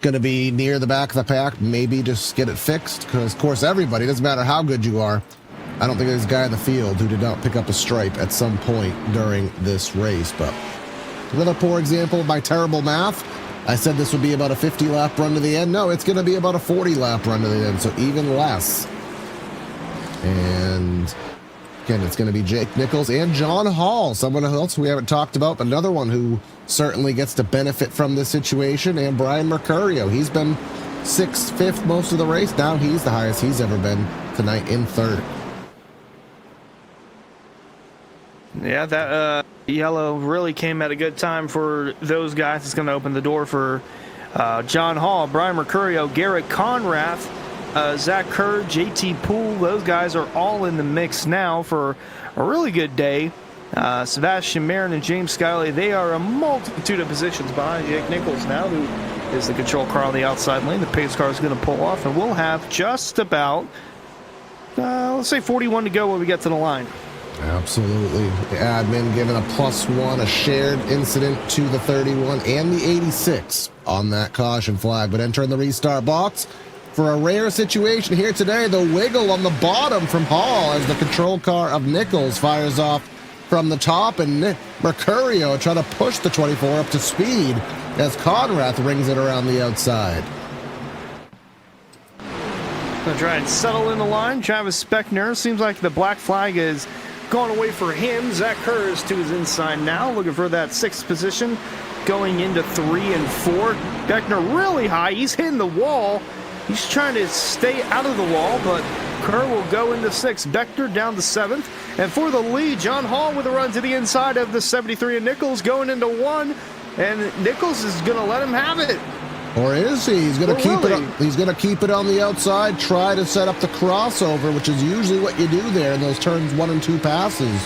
going to be near the back of the pack. Maybe just get it fixed, because, of course, everybody, doesn't matter how good you are. I don't think there's a guy in the field who did not pick up a stripe at some point during this race. But another poor example of my terrible math. I said this would be about a 50-lap run to the end. No, it's going to be about a 40-lap run to the end, so even less. And again, it's going to be Jake Nichols and John Hall, someone else we haven't talked about, but another one who certainly gets to benefit from this situation, and Brian Mercurio. He's been 6th, 5th most of the race. Now he's the highest he's ever been tonight, in 3rd. Yeah, that yellow really came at a good time for those guys. It's going to open the door for John Hall, Brian Mercurio, Garrett Conrath, Zach Kerr, JT Poole. Those guys are all in the mix now for a really good day. Sebastian Marin and James Scahioli, they are a multitude of positions behind Jake Nichols now, who is the control car on the outside lane. The pace car is going to pull off, and we'll have just about, let's say 41 to go when we get to the line. Absolutely. The admin giving a +1, a shared incident to the 31 and the 86 on that caution flag. But entering the restart box for a rare situation here today, the wiggle on the bottom from Hall as the control car of Nichols fires off from the top, and Mercurio trying to push the 24 up to speed as Conrath rings it around the outside. Going to try and settle in the line. Travis Beckner, seems like the black flag is going away for him. Zach Kerr is to his inside now, looking for that 6th position, going into 3 and 4. Beckner really high. He's hitting the wall. He's trying to stay out of the wall, but Kerr will go into 6th. Beckner down to 7th. And for the lead, John Hall with a run to the inside of the 73, and Nichols going into 1. And Nichols is going to let him have it. Or is he? He's going to keep it. He's going to keep it on the outside, try to set up the crossover, which is usually what you do there in those turns 1 and 2 passes.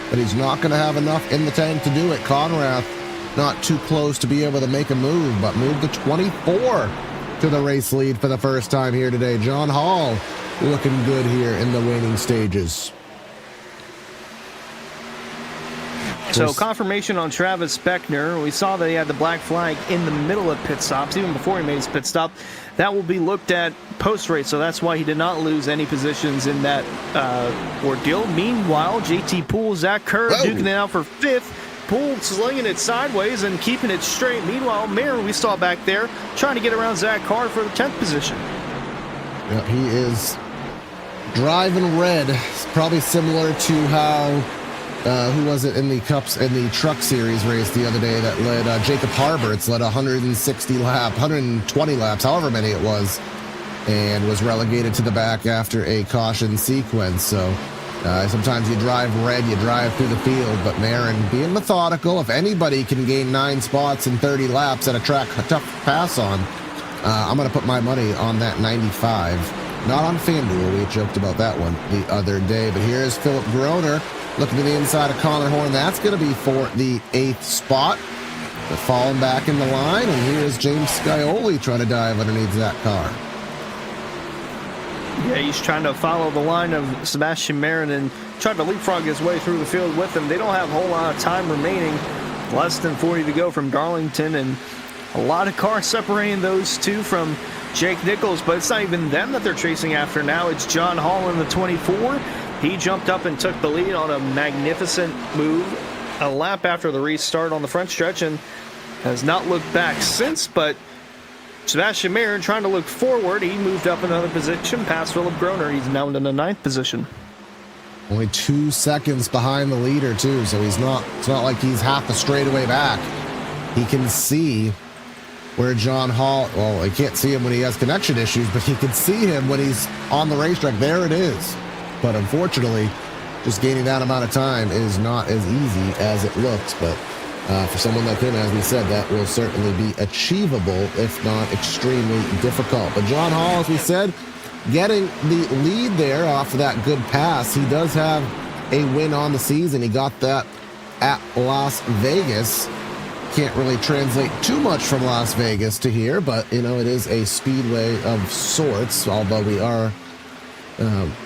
But he's not going to have enough in the tank to do it. Conrath not too close to be able to make a move, but moved to 24 to the race lead for the first time here today. John Hall looking good here in the waning stages. So confirmation on Travis Beckner. We saw that he had the black flag in the middle of pit stops, even before he made his pit stop. that will be looked at post-race, so that's why he did not lose any positions in that ordeal. Meanwhile, JT Poole, Zach Kerr duking it out for 5th. Poole slinging it sideways and keeping it straight. Meanwhile, Mayer, we saw back there, trying to get around Zach Carr for the 10th position. Yep, he is driving red. It's probably similar to how, who was it in the Cups, in the Truck Series race the other day that led Jacob Harberts, led 120 laps, however many it was, and was relegated to the back after a caution sequence. So sometimes you drive red, you drive through the field, but Marin being methodical. If anybody can gain 9 spots in 30 laps at a track tough to pass on, I'm going to put my money on that 95. Not on FanDuel. We joked about that one the other day. But here's Philip Groner looking to the inside of Connor Horn. That's going to be for the 8th spot. They're falling back in the line. And here's James Scioli trying to dive underneath Zach Carr. Yeah, he's trying to follow the line of Sebastian Marin and try to leapfrog his way through the field with him. They don't have a whole lot of time remaining. Less than 40 to go from Darlington, and a lot of cars separating those two from Jake Nichols, but it's not even them that they're chasing after now. It's John Hall in the 24. He jumped up and took the lead on a magnificent move a lap after the restart on the front stretch and has not looked back since, but Sebastian Mayer trying to look forward. He moved up another position past Philip Groner. He's now in the 9th position. Only 2 seconds behind the leader, too, so it's not like he's half a straightaway back. He can see where John Hall, well, he can't see him when he has connection issues, but he can see him when he's on the racetrack. There it is. But unfortunately, just gaining that amount of time is not as easy as it looks, but for someone like him, as we said, that will certainly be achievable, if not extremely difficult. But John Hall, as we said, getting the lead there off of that good pass. He does have a win on the season. He got that at Las Vegas. Can't really translate too much from Las Vegas to here, but, you know, it is a speedway of sorts, although we are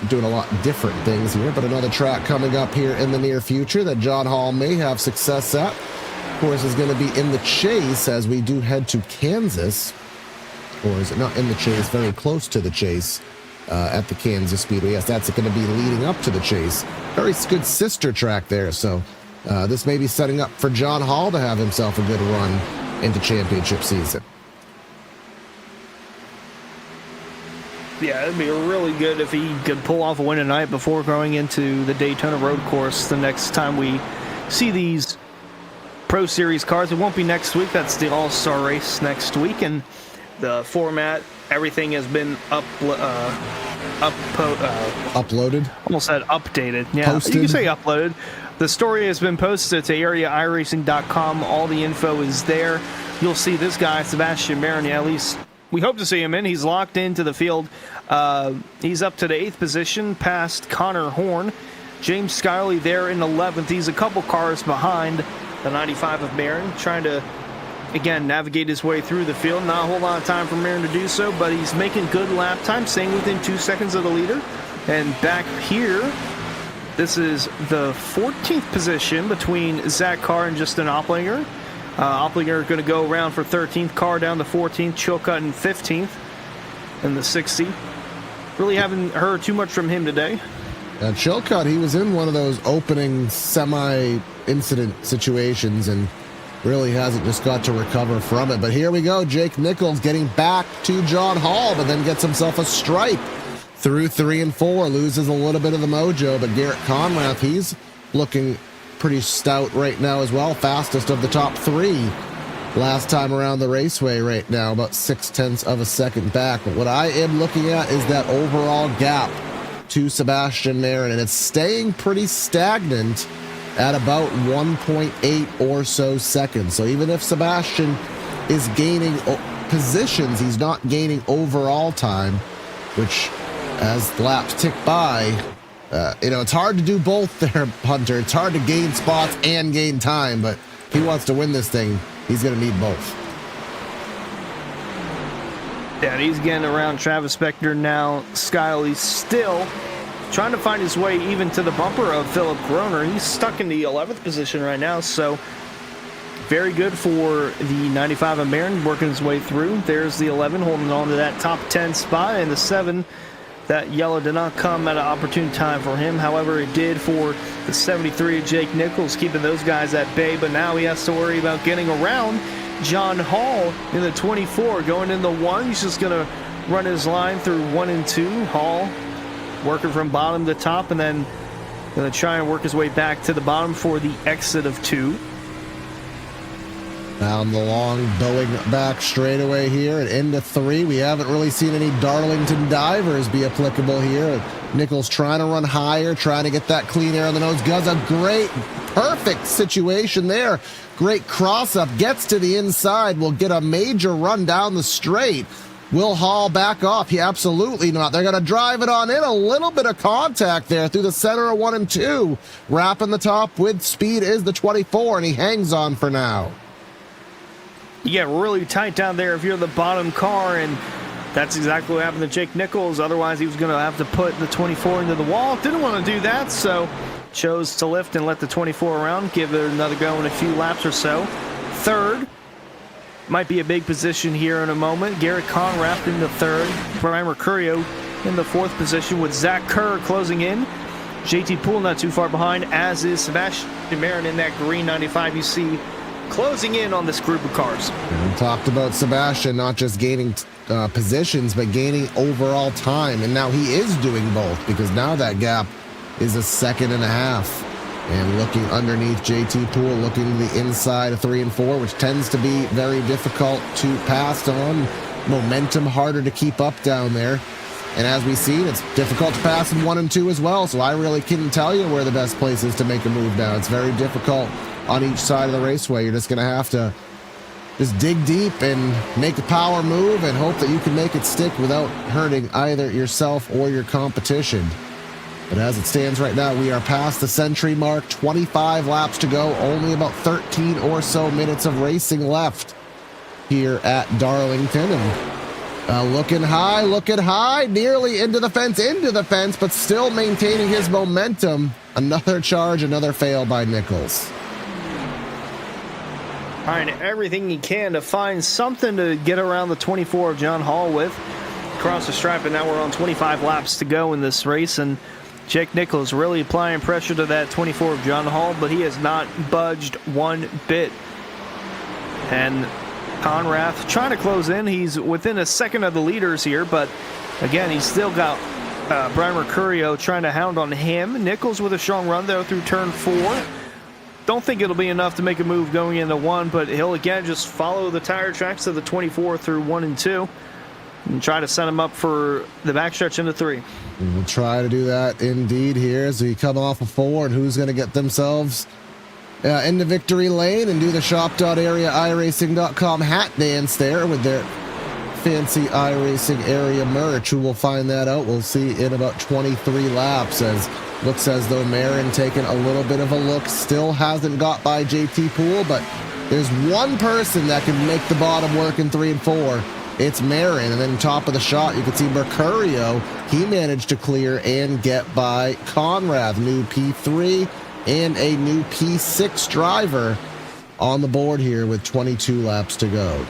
doing a lot different things here. But another track coming up here in the near future that John Hall may have success at, of course, is going to be in the chase as we do head to Kansas. Or is it not in the chase? Very close to the chase at the Kansas Speedway. Yes, that's going to be leading up to the chase. Very good sister track there. So this may be setting up for John Hall to have himself a good run into championship season. Yeah, it'd be really good if he could pull off a win tonight before going into the Daytona Road Course the next time we see these Pro Series cars. It won't be next week. That's the All-Star race next week. And the format, everything has been uploaded. Almost said updated. Yeah, posted. You can say uploaded. The story has been posted to areaiRacing.com. All the info is there. You'll see this guy, Sebastian Marin. Yeah, at least we hope to see him in. He's locked into the field. He's up to the 8th position, past Connor Horn. James Scioli there in 11th. He's a couple cars behind the 95 of Marin, trying to, again, navigate his way through the field. Not a whole lot of time for Marin to do so, but he's making good lap time, staying within 2 seconds of the leader. And back here, this is the 14th position between Zach Carr and Justin Opplinger. Opplinger going to go around for 13th, Carr down to 14th, Chilcutt in 15th, and the 60. Really haven't heard too much from him today. Chilcutt, he was in one of those opening semi-incident situations and really hasn't just got to recover from it. But here we go, Jake Nichols getting back to John Hall, but then gets himself a stripe through 3 and 4, loses a little bit of the mojo. But Garrett Conrath, he's looking pretty stout right now as well, fastest of the top 3 last time around the raceway right now, about 0.6 of a second back. But what I am looking at is that overall gap to Sebastian Marin, and it's staying pretty stagnant at about 1.8 or so seconds. So even if Sebastian is gaining positions, he's not gaining overall time, which as laps tick by, it's hard to do both there, Hunter. It's hard to gain spots and gain time, but if he wants to win this thing, he's going to need both. Yeah, he's getting around Travis Spector now. Scioli's still trying to find his way even to the bumper of Philip Groner. He's stuck in the 11th position right now, so very good for the 95 of Marin, working his way through. There's the 11 holding on to that top 10 spot, and the 7, that yellow did not come at an opportune time for him. However, it did for the 73 of Jake Nichols, keeping those guys at bay, but now he has to worry about getting around John Hall in the 24. Going in the 1, he's just going to run his line through 1 and 2. Hall working from bottom to top, and then going to try and work his way back to the bottom for the exit of 2. Down the long Boeing back straightaway here and into 3. We haven't really seen any Darlington divers be applicable here. Nichols trying to run higher, trying to get that clean air on the nose. Does a great, perfect situation there. Great cross up, gets to the inside, will get a major run down the straight. Will Hall back off? Yeah, absolutely not. They're going to drive it on in. A little bit of contact there through the center of 1 and 2. Wrapping the top with speed is the 24, and he hangs on for now. You get really tight down there if you're the bottom car, and that's exactly what happened to Jake Nichols. Otherwise, he was going to have to put the 24 into the wall. Didn't want to do that, so chose to lift and let the 24 around, give it another go in a few laps or so. Third, might be a big position here in a moment. Garrett Conrath in the 3rd. Brian Mercurio in the 4th position with Zach Kerr closing in. JT Poole not too far behind, as is Sebastian Marin in that green 95 you see closing in on this group of cars. We talked about Sebastian not just gaining positions, but gaining overall time. And now he is doing both, because now that gap is a 2.5 seconds. And looking underneath JT Poole, looking to the inside of 3 and 4, which tends to be very difficult to pass on. Momentum harder to keep up down there. And as we've seen, it's difficult to pass in 1 and 2 as well. So I really couldn't tell you where the best place is to make a move now. It's very difficult on each side of the raceway. You're just going to have to just dig deep and make a power move and hope that you can make it stick without hurting either yourself or your competition. But as it stands right now, we are past the century mark, 25 laps to go, only about 13 or so minutes of racing left here at Darlington. And looking high, nearly into the fence, but still maintaining his momentum. Another charge, another fail by Nichols. Trying everything he can to find something to get around the 24 of John Hall with. Across the stripe, and now we're on 25 laps to go in this race, and Jake Nichols really applying pressure to that 24 of John Hall, but he has not budged one bit. And Conrath trying to close in. He's within a second of the leaders here, but again, he's still got Brian Mercurio trying to hound on him. Nichols with a strong run, though, through turn 4. Don't think it'll be enough to make a move going into 1, but he'll again just follow the tire tracks of the 24 through 1 and 2 and try to set him up for the backstretch into 3. We'll try to do that indeed here as we come off of 4, and who's going to get themselves into victory lane and do the shop.area iRacing.com hat dance there with their fancy iRacing area merch. Who will find that out? We'll see in about 23 laps, as looks as though Marin taking a little bit of a look. Still hasn't got by JT Poole, but there's one person that can make the bottom work in 3 and 4. It's Marin. And then top of the shot, you can see Mercurio. He managed to clear and get by Conrath. New P3 and a new P6 driver on the board here with 22 laps to go.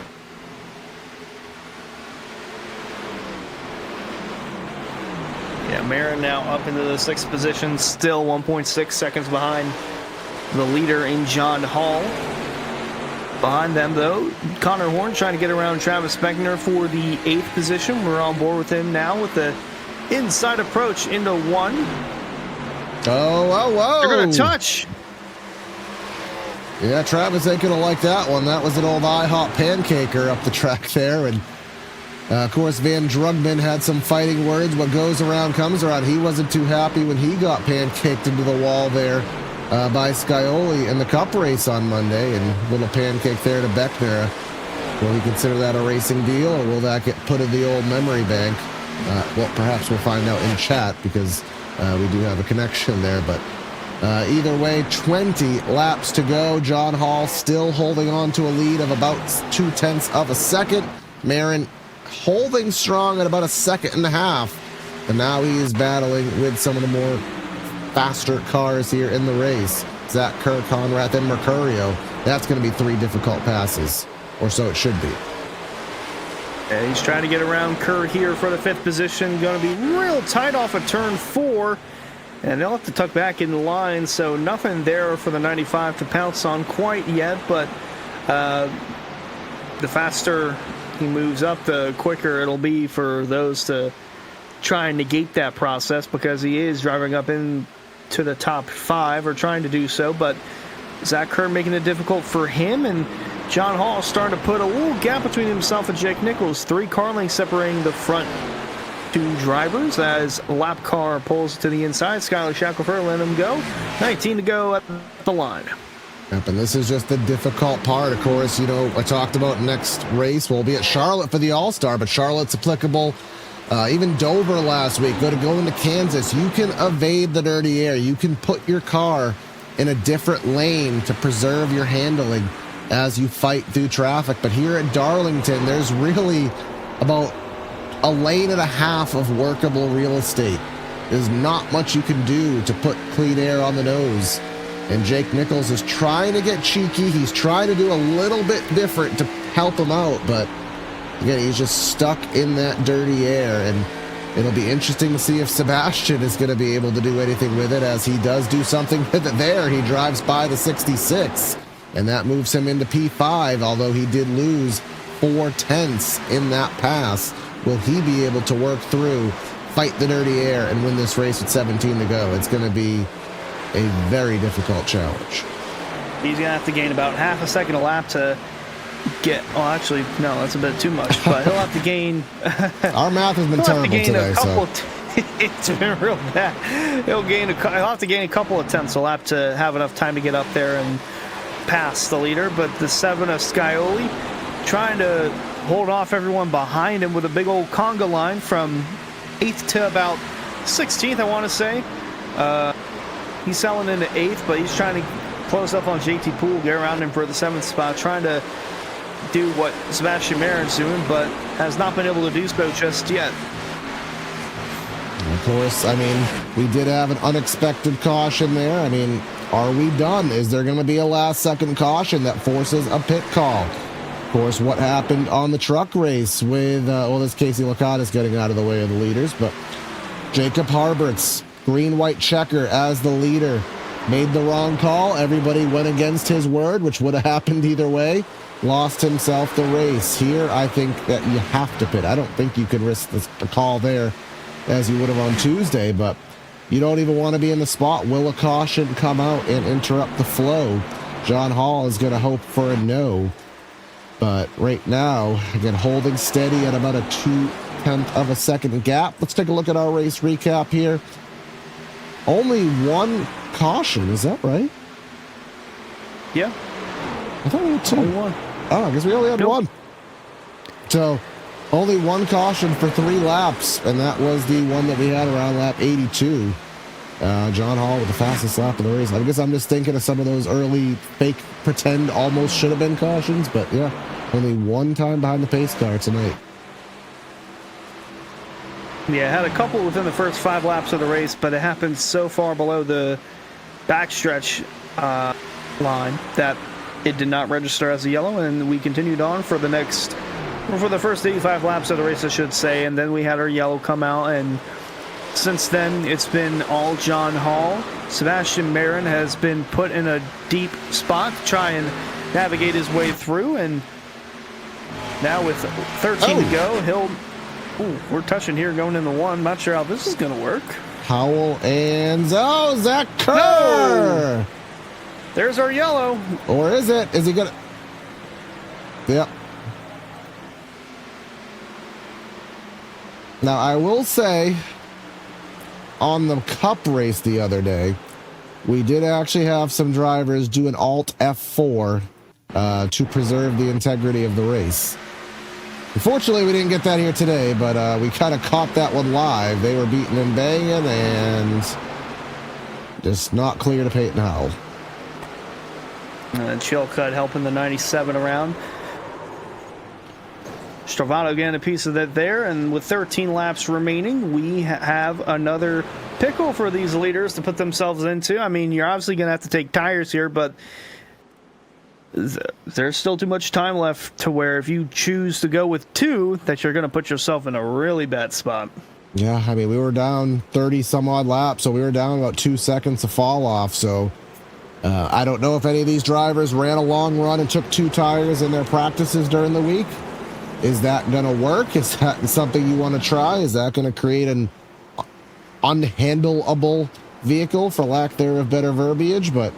Yeah, Marin now up into the 6th position, still 1.6 seconds behind the leader in John Hall. Behind them, though, Connor Horn trying to get around Travis Beckner for the 8th position. We're on board with him now with the inside approach into 1. Oh. They're going to touch. Yeah, Travis ain't going to like that one. That was an old IHOP pancaker up the track there. And, of course, Van Drugman had some fighting words. What goes around comes around. He wasn't too happy when he got pancaked into the wall there by Scioli in the Cup race on Monday. And little pancake there to Beckner. Will he consider that a racing deal, or will that get put in the old memory bank? Well, perhaps we'll find out in chat, because we do have a connection there. But either way, 20 laps to go. John Hall still holding on to a lead of about 0.2 seconds. Marin holding strong at about 1.5 seconds. And now he is battling with some of the more faster cars here in the race. Zach Kerr, Conrath, and Mercurio That's going to be 3 difficult passes, or so it should be. Yeah, he's trying to get around Kerr here for the 5th position. Going to be real tight off of turn 4. And they'll have to tuck back in the line, so nothing there for the 95 to pounce on quite yet. But the faster he moves up, the quicker it'll be for those to try and negate that process, because he is driving up into the top 5, or trying to do so. But Zach Kerr making it difficult for him, and John Hall starting to put a little gap between himself and Jake Nichols. 3 car lengths separating the front 2 drivers as lap car pulls to the inside. Skylar Shackelford letting him go. 19 to go at the line. Yep, and this is just the difficult part. Of course, you know, I talked about next race. We'll be at Charlotte for the All-Star, but Charlotte's applicable. Even Dover last week. Go into Kansas. You can evade the dirty air. You can put your car in a different lane to preserve your handling as you fight through traffic. But here at Darlington, there's really about a lane and a half of workable real estate. There's not much you can do to put clean air on the nose. And Jake Nichols is trying to get cheeky. He's trying to do a little bit different to help him out, but again, he's just stuck in that dirty air. And it'll be interesting to see if Sebastian is going to be able to do anything with it, as he does do something with it there. He drives by the 66, and that moves him into P5, although he did lose 4/10 in that pass. Will he be able to work through, fight the dirty air, and win this race with 17 to go? It's going to be a very difficult challenge. He's going to have to gain about half a second a lap to get... Oh, actually, no, that's a bit too much. But he'll have to gain... Our math has been terrible today, so... It's been real bad. He'll have to gain a couple of tenths a lap to have enough time to get up there and pass the leader. But the 7 of Scioli trying to hold off everyone behind him with a big old conga line from 8th to about 16th, I want to say. He's selling into 8th, but he's trying to close up on JT Poole, get around him for the 7th spot, trying to do what Sebastian Marin's doing, but has not been able to do so just yet. Of course, I mean, we did have an unexpected caution there. I mean, are we done? Is there going to be a last-second caution that forces a pit call? Of course, what happened on the truck race with, well, this Casey Licata's getting out of the way of the leaders, but Jacob Harbert's green-white checker as the leader made the wrong call. Everybody went against his word, which would have happened either way. Lost himself the race. Here, I think that you have to pit. I don't think you could risk the call there as you would have on Tuesday, but you don't even want to be in the spot. Will a caution come out and interrupt the flow? John Hall is going to hope for a no. But right now, again, holding steady at about a 0.2 of a second gap. Let's take a look at our race recap here. Only 1 caution, is that right? Yeah. I thought we had 2. Only 1. Oh, I guess we only had 1. So, only 1 caution for 3 laps, and that was the one that we had around lap 82. John Hall with the fastest lap of the race. I guess I'm just thinking of some of those early fake pretend almost should have been cautions, but yeah, only 1 time behind the pace car tonight. Yeah, had a couple within the first 5 laps of the race, but it happened so far below the backstretch line that it did not register as a yellow, and we continued on for the first 85 laps of the race, I should say, and then we had our yellow come out, and since then it's been all John Hall. Sebastian Marin has been put in a deep spot to try and navigate his way through, and now with 13 to go, we're touching here going into 1. Not sure how this is going to work. Howell and Zach Kerr. No. There's our yellow. Or is it? Is he going to? Yep. Now, I will say, on the Cup race the other day, we did actually have some drivers do an Alt F4 to preserve the integrity of the race. Unfortunately, we didn't get that here today, but we kind of caught that one live. They were beating and banging, and just not clear to Peyton Howell. And Chilcutt helping the 97 around. Stravado getting a piece of that there, and with 13 laps remaining, we have another pickle for these leaders to put themselves into. I mean, you're obviously going to have to take tires here, but there's still too much time left to where if you choose to go with 2, that you're going to put yourself in a really bad spot. Yeah, I mean, we were down 30 some odd laps, so we were down about 2 seconds to fall off. So I don't know if any of these drivers ran a long run and took 2 tires in their practices during the week. Is that going to work? Is that something you want to try? Is that going to create an unhandleable vehicle, for lack there of better verbiage? But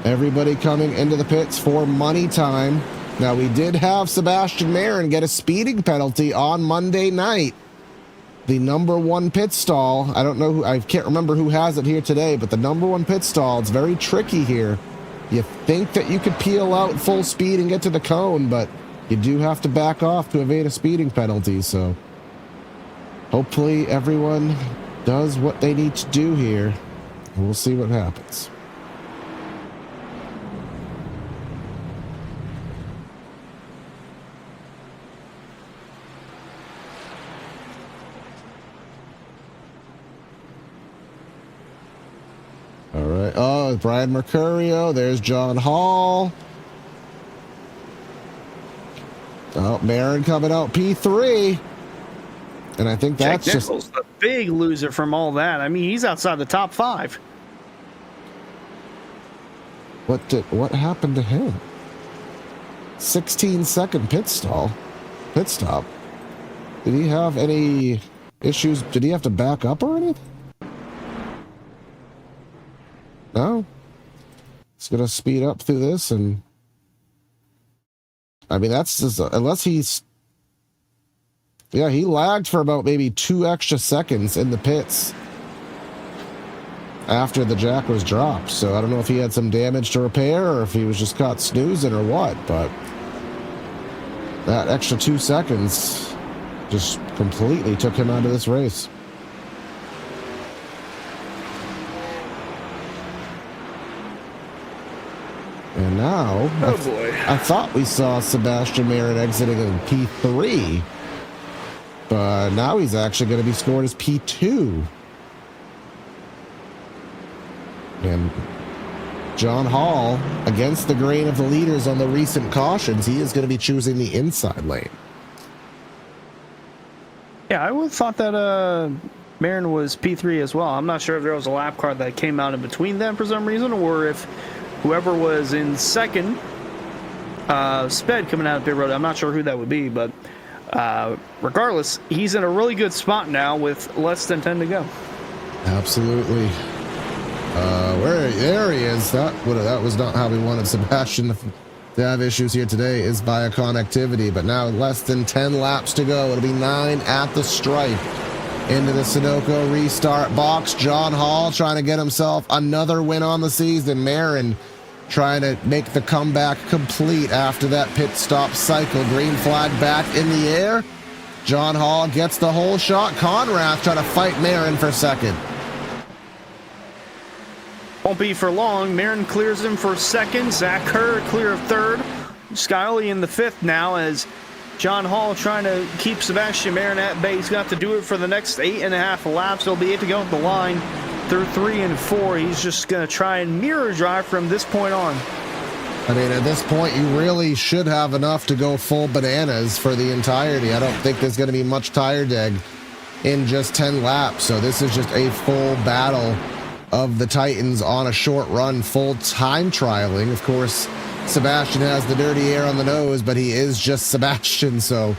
everybody coming into the pits for money time. Now, we did have Sebastian Marin get a speeding penalty on Monday night. The number 1 pit stall, I don't know who, I can't remember who has it here today, but the number 1 pit stall, it's very tricky here. You think that you could peel out full speed and get to the cone, but you do have to back off to evade a speeding penalty. So hopefully everyone does what they need to do here, and we'll see what happens. All right. Oh, Brian Mercurio. There's John Hall. Oh, Marin coming out P3. And I think that's Jack Nichol's the big loser from all that. I mean, he's outside the top 5. What happened to him? 16-second pit stop. Did he have any issues? Did he have to back up or anything? No. It's gonna speed up through this, and I mean that's just, unless he's, yeah, he lagged for about maybe 2 extra seconds in the pits after the jack was dropped. So I don't know if he had some damage to repair or if he was just caught snoozing or what, but that extra 2 seconds just completely took him out of this race. And now, oh boy, I thought we saw Sebastian Marin exiting in P3, but now he's actually going to be scored as P2. And John Hall, against the grain of the leaders on the recent cautions, he is going to be choosing the inside lane. Yeah, I would have thought that Marin was P3 as well. I'm not sure if there was a lap car that came out in between them for some reason, or if whoever was in second sped coming out of pit road. I'm not sure who that would be, but regardless, he's in a really good spot now with less than 10 to go. Absolutely. There he is. That was not how we wanted Sebastian to have issues here today, is via connectivity, but now less than 10 laps to go. It'll be 9 at the stripe. Into the Sunoco restart box. John Hall trying to get himself another win on the season. Marin trying to make the comeback complete after that pit stop cycle. Green flag back in the air. John Hall gets the whole shot. Conrath trying to fight Marin for second. Won't be for long. Marin clears him for second. Zach Kerr clear of third. Skyly in the 5th now, as John Hall trying to keep Sebastian Marin at bay. He's going to have to do it for the next 8.5 laps. There'll be 8 to go at the line through 3 and 4. He's just going to try and mirror drive from this point on. I mean, at this point, you really should have enough to go full bananas for the entirety. I don't think there's going to be much tire deg in just 10 laps. So this is just a full battle of the Titans on a short run, full time trialing. Of course, Sebastian has the dirty air on the nose, but he is just Sebastian, so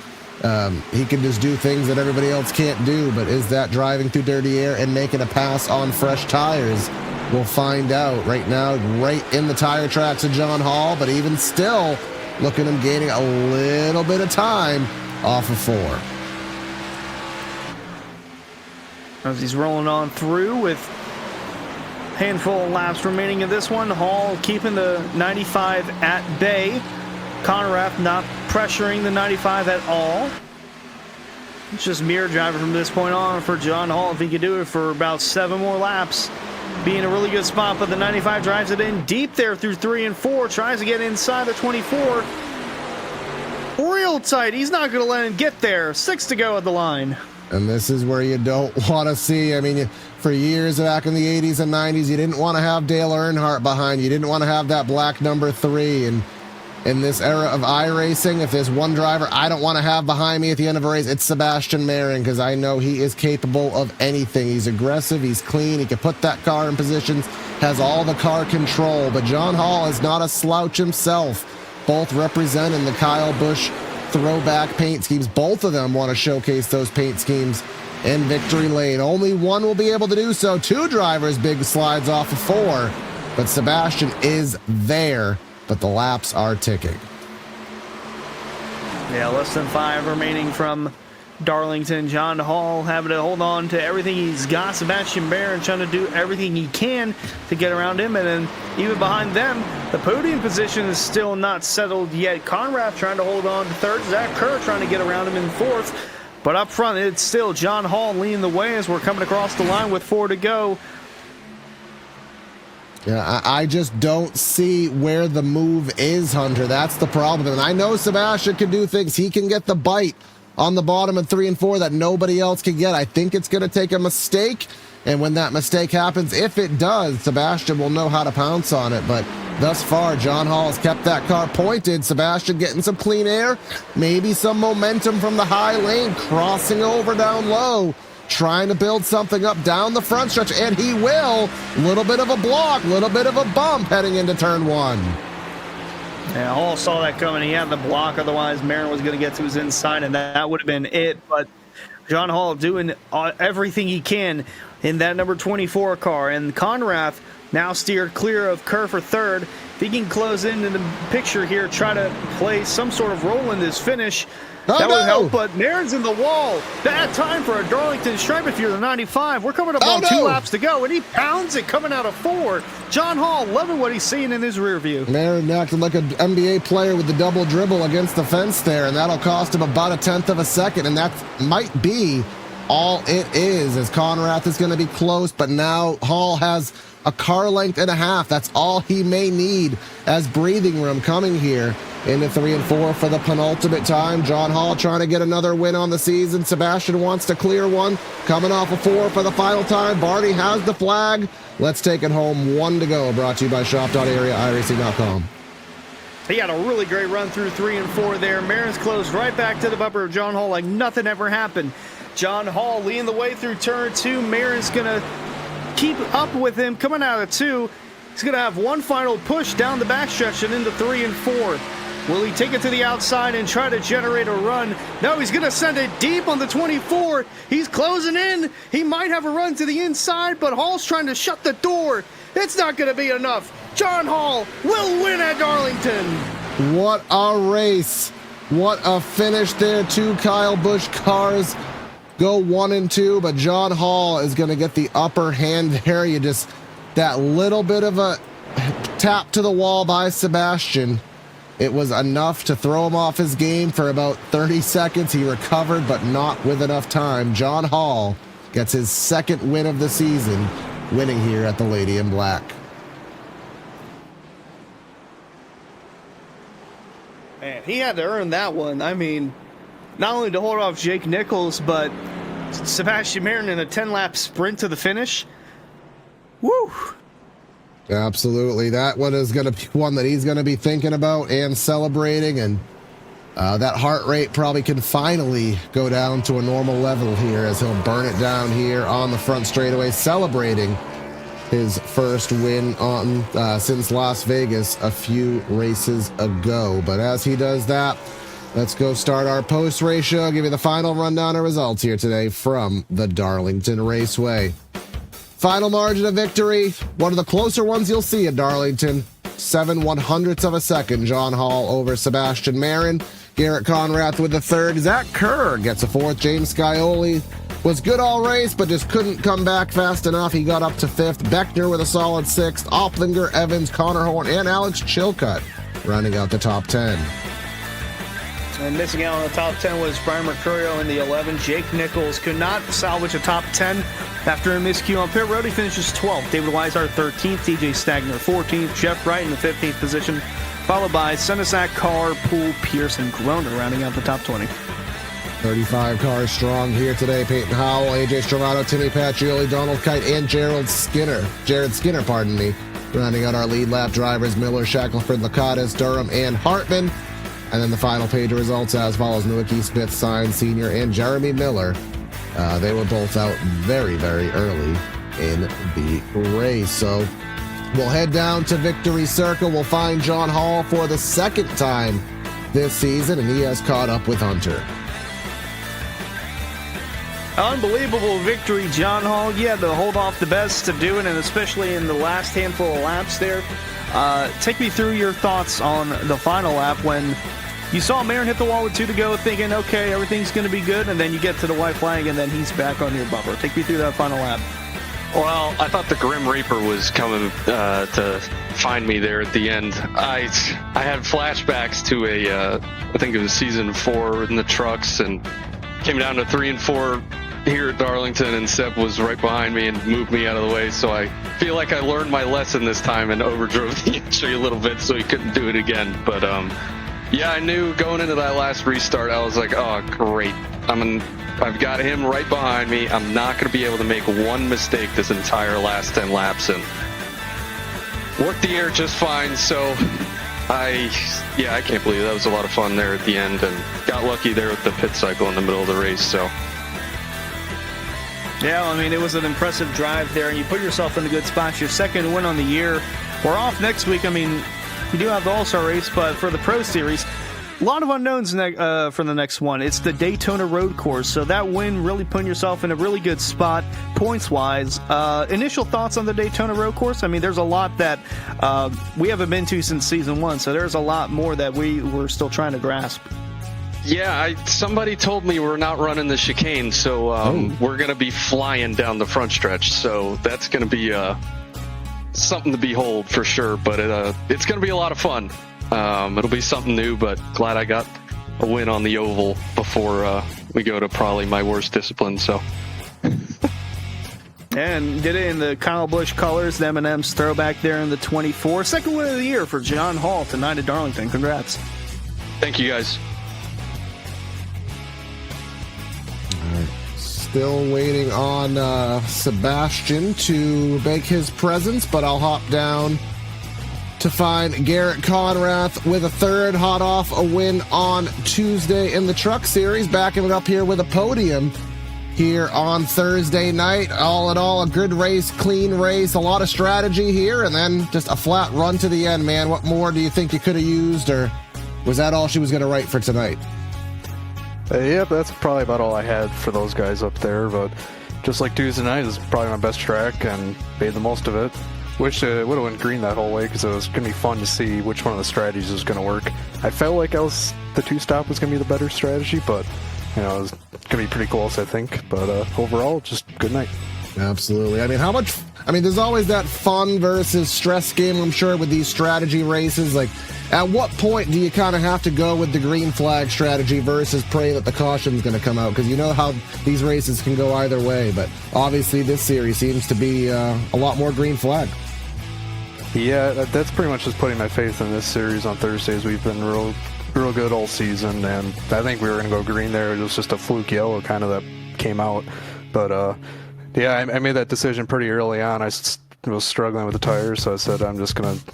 he can just do things that everybody else can't do. But is that driving through dirty air and making a pass on fresh tires? We'll find out. Right now, right in the tire tracks of John Hall, but even still, look at him gaining a little bit of time off of 4. As he's rolling on through with handful of laps remaining in this one. Hall keeping the 95 at bay. Conrath not pressuring the 95 at all. It's just mirror driver from this point on for John Hall. If he could do it for about 7 more laps, be in a really good spot. But the 95 drives it in deep there through 3 and 4. Tries to get inside the 24. Real tight. He's not going to let him get there. 6 to go at the line. And this is where you don't want to see. I mean, for years back in the 80s and 90s, you didn't want to have Dale Earnhardt behind you. You didn't want to have that black number 3. And in this era of iRacing, if there's one driver I don't want to have behind me at the end of a race, it's Sebastian Marin, because I know he is capable of anything. He's aggressive, he's clean, he can put that car in positions, has all the car control. But John Hall is not a slouch himself. Both representing the Kyle Busch throwback paint schemes. Both of them want to showcase those paint schemes in victory lane. Only one will be able to do so. 2 drivers, big slides off of 4. But Sebastian is there, but the laps are ticking. Yeah, less than 5 remaining from Darlington. John Hall having to hold on to everything he's got. Sebastian Marin trying to do everything he can to get around him. And then even behind them, the podium position is still not settled yet. Conrad trying to hold on to 3rd. Zach Kerr trying to get around him in 4th. But up front, it's still John Hall leading the way as we're coming across the line with 4 to go. Yeah, I just don't see where the move is, Hunter. That's the problem. And I know Sebastian can do things. He can get the bite on the bottom of 3 and 4 that nobody else can get. I think it's going to take a mistake, and when that mistake happens, if it does, Sebastian will know how to pounce on it. But thus far, John Hall has kept that car pointed. Sebastian getting some clean air, maybe some momentum from the high lane, crossing over down low, trying to build something up down the front stretch, and he will. Little bit of a block, little bit of a bump heading into turn 1. Yeah, Hall saw that coming. He had the block. Otherwise, Marin was going to get to his inside, and that would have been it. But John Hall doing everything he can in that number 24 car. And Conrad now steered clear of Kerr for 3rd. If he can close into the picture here, try to play some sort of role in this finish, that would help. But Marin's in the wall. Bad time for a Darlington stripe if you're the 95. We're coming up on 2 laps to go, and he pounds it coming out of 4. John Hall loving what he's seeing in his rear view. Marin acting like an NBA player with the double dribble against the fence there, and that'll cost him about 1/10 of a second, and that might be all it is, as Conrad is going to be close, but now Hall has a car length and a half. That's all he may need as breathing room coming here into 3 and 4 for the penultimate time. John Hall trying to get another win on the season. Sebastian wants to clear one, coming off a 4 for the final time. Barney has the flag. Let's take it home. 1 to go. Brought to you by shop.area.iracing.com. He had a really great run through 3 and 4 there. Marin's close right back to the bumper of John Hall like nothing ever happened. John Hall leading the way through turn 2. Marin's going to keep up with him coming out of 2. He's going to have one final push down the backstretch and into 3 and 4. Will he take it to the outside and try to generate a run? No, he's going to send it deep on the 24. He's closing in. He might have a run to the inside, but Hall's trying to shut the door. It's not going to be enough. John Hall will win at Darlington. What a race. What a finish there. 2 Kyle Busch cars go 1 and 2, but John Hall is going to get the upper hand there. You just, that little bit of a tap to the wall by Sebastian. It was enough to throw him off his game for about 30 seconds. He recovered, but not with enough time. John Hall gets his 2nd win of the season, winning here at the Lady in Black. Man, he had to earn that one. I mean, not only to hold off Jake Nichols, but Sebastian Marin in a 10-lap sprint to the finish. Woo! Absolutely. That one is going to be one that he's going to be thinking about and celebrating, and that heart rate probably can finally go down to a normal level here as he'll burn it down here on the front straightaway, celebrating his first win on since Las Vegas a few races ago. But as he does that, let's go start our post-race show. Give you the final rundown of results here today from the Darlington Raceway. Final margin of victory, one of the closer ones you'll see at Darlington. 7/100ths of a second, John Hall over Sebastian Marin. Garrett Conrad with the 3rd. Zach Kerr gets a 4th. James Scioli was good all race, but just couldn't come back fast enough. He got up to 5th. Beckner with a solid 6th. Opplinger, Evans, Connor Horn, and Alex Chilcutt rounding out the top 10. And missing out on the top 10 was Brian Mercurio in the 11. Jake Nichols could not salvage a top 10 after a miscue on pit road. He finishes 12th. David Weishart 13th. TJ Stagner 14th. Jeff Wright in the 15th position, followed by Senesac, Carr, Poole, Pierce, and Groner rounding out the top 20. 35 cars strong here today. Peyton Howell, AJ Stramato, Timmy Patrioli, Donald Kite, and Jared Skinner, rounding out our lead lap drivers: Miller, Shackelford, Lakatos, Durham, and Hartman. And then the final page of results as follows: Nowicki, Smith, Sines Sr., and Jeremy Miller. They were both out very, very early in the race. So we'll head down to Victory Circle. We'll find John Hall for the second time this season, and he has caught up with Hunter. Unbelievable victory, John Hall. You had to hold off the best to do it, and especially in the last handful of laps there. Take me through your thoughts on the final lap when you saw Marin hit the wall with 2 to go, thinking, okay, everything's going to be good, and then you get to the white flag, and then he's back on your bumper. Take me through that final lap. Well, I thought the Grim Reaper was coming to find me there at the end. I had flashbacks to I think it was season 4 in the trucks, and came down to 3 and 4 here at Darlington, and Seb was right behind me and moved me out of the way. So I feel like I learned my lesson this time and overdrove the entry a little bit so he couldn't do it again. But yeah, I knew going into that last restart, I was like, oh, great. I've got him right behind me. I'm not going to be able to make one mistake this entire last 10 laps, and worked the air just fine. So I can't believe it. That was a lot of fun there at the end, and got lucky there with the pit cycle in the middle of the race. So yeah, I mean, it was an impressive drive there, and you put yourself in a good spot. Your second win on the year. We're off next week. I mean, we do have the All-Star race, but for the Pro Series, a lot of unknowns for the next one. It's the Daytona Road Course, so that win really putting yourself in a really good spot points-wise. Initial thoughts on the Daytona Road Course? I mean, there's a lot that we haven't been to since season 1, so there's a lot more that we're still trying to grasp. Yeah, somebody told me we're not running the chicane, so we're going to be flying down the front stretch. So that's going to be something to behold for sure. But it's going to be a lot of fun. It'll be something new, but glad I got a win on the oval before we go to probably my worst discipline. So. And did it in the Kyle Busch colors, the M&M's throwback there in the 24. Second win of the year for John Hall tonight at Darlington. Congrats. Thank you, guys. Still waiting on Sebastian to make his presence, but I'll hop down to find Garrett Conrath with a third, hot off a win on Tuesday in the Truck Series, backing it up here with a podium here on Thursday night. All in all, a good race, clean race, a lot of strategy here, and then just a flat run to the end, man. What more do you think you could have used, or was that all she was going to write for tonight? Yeah, that's probably about all I had for those guys up there, but just like Tuesday night is probably my best track and made the most of it. Wish it would have went green that whole way because it was going to be fun to see which one of the strategies was going to work. I felt like the two-stop was going to be the better strategy, but it was going to be pretty close, I think. But overall, just good night. Absolutely. I mean, there's always that fun versus stress game, I'm sure, with these strategy races. Like, at what point do you kind of have to go with the green flag strategy versus pray that the caution's going to come out? Because you know how these races can go either way. But obviously this series seems to be a lot more green flag. Yeah, that's pretty much just putting my faith in this series on Thursdays. We've been real good all season, and I think we were going to go green there. It was just a fluke yellow kind of that came out. But, yeah, I made that decision pretty early on. I was struggling with the tires, so I said I'm just going to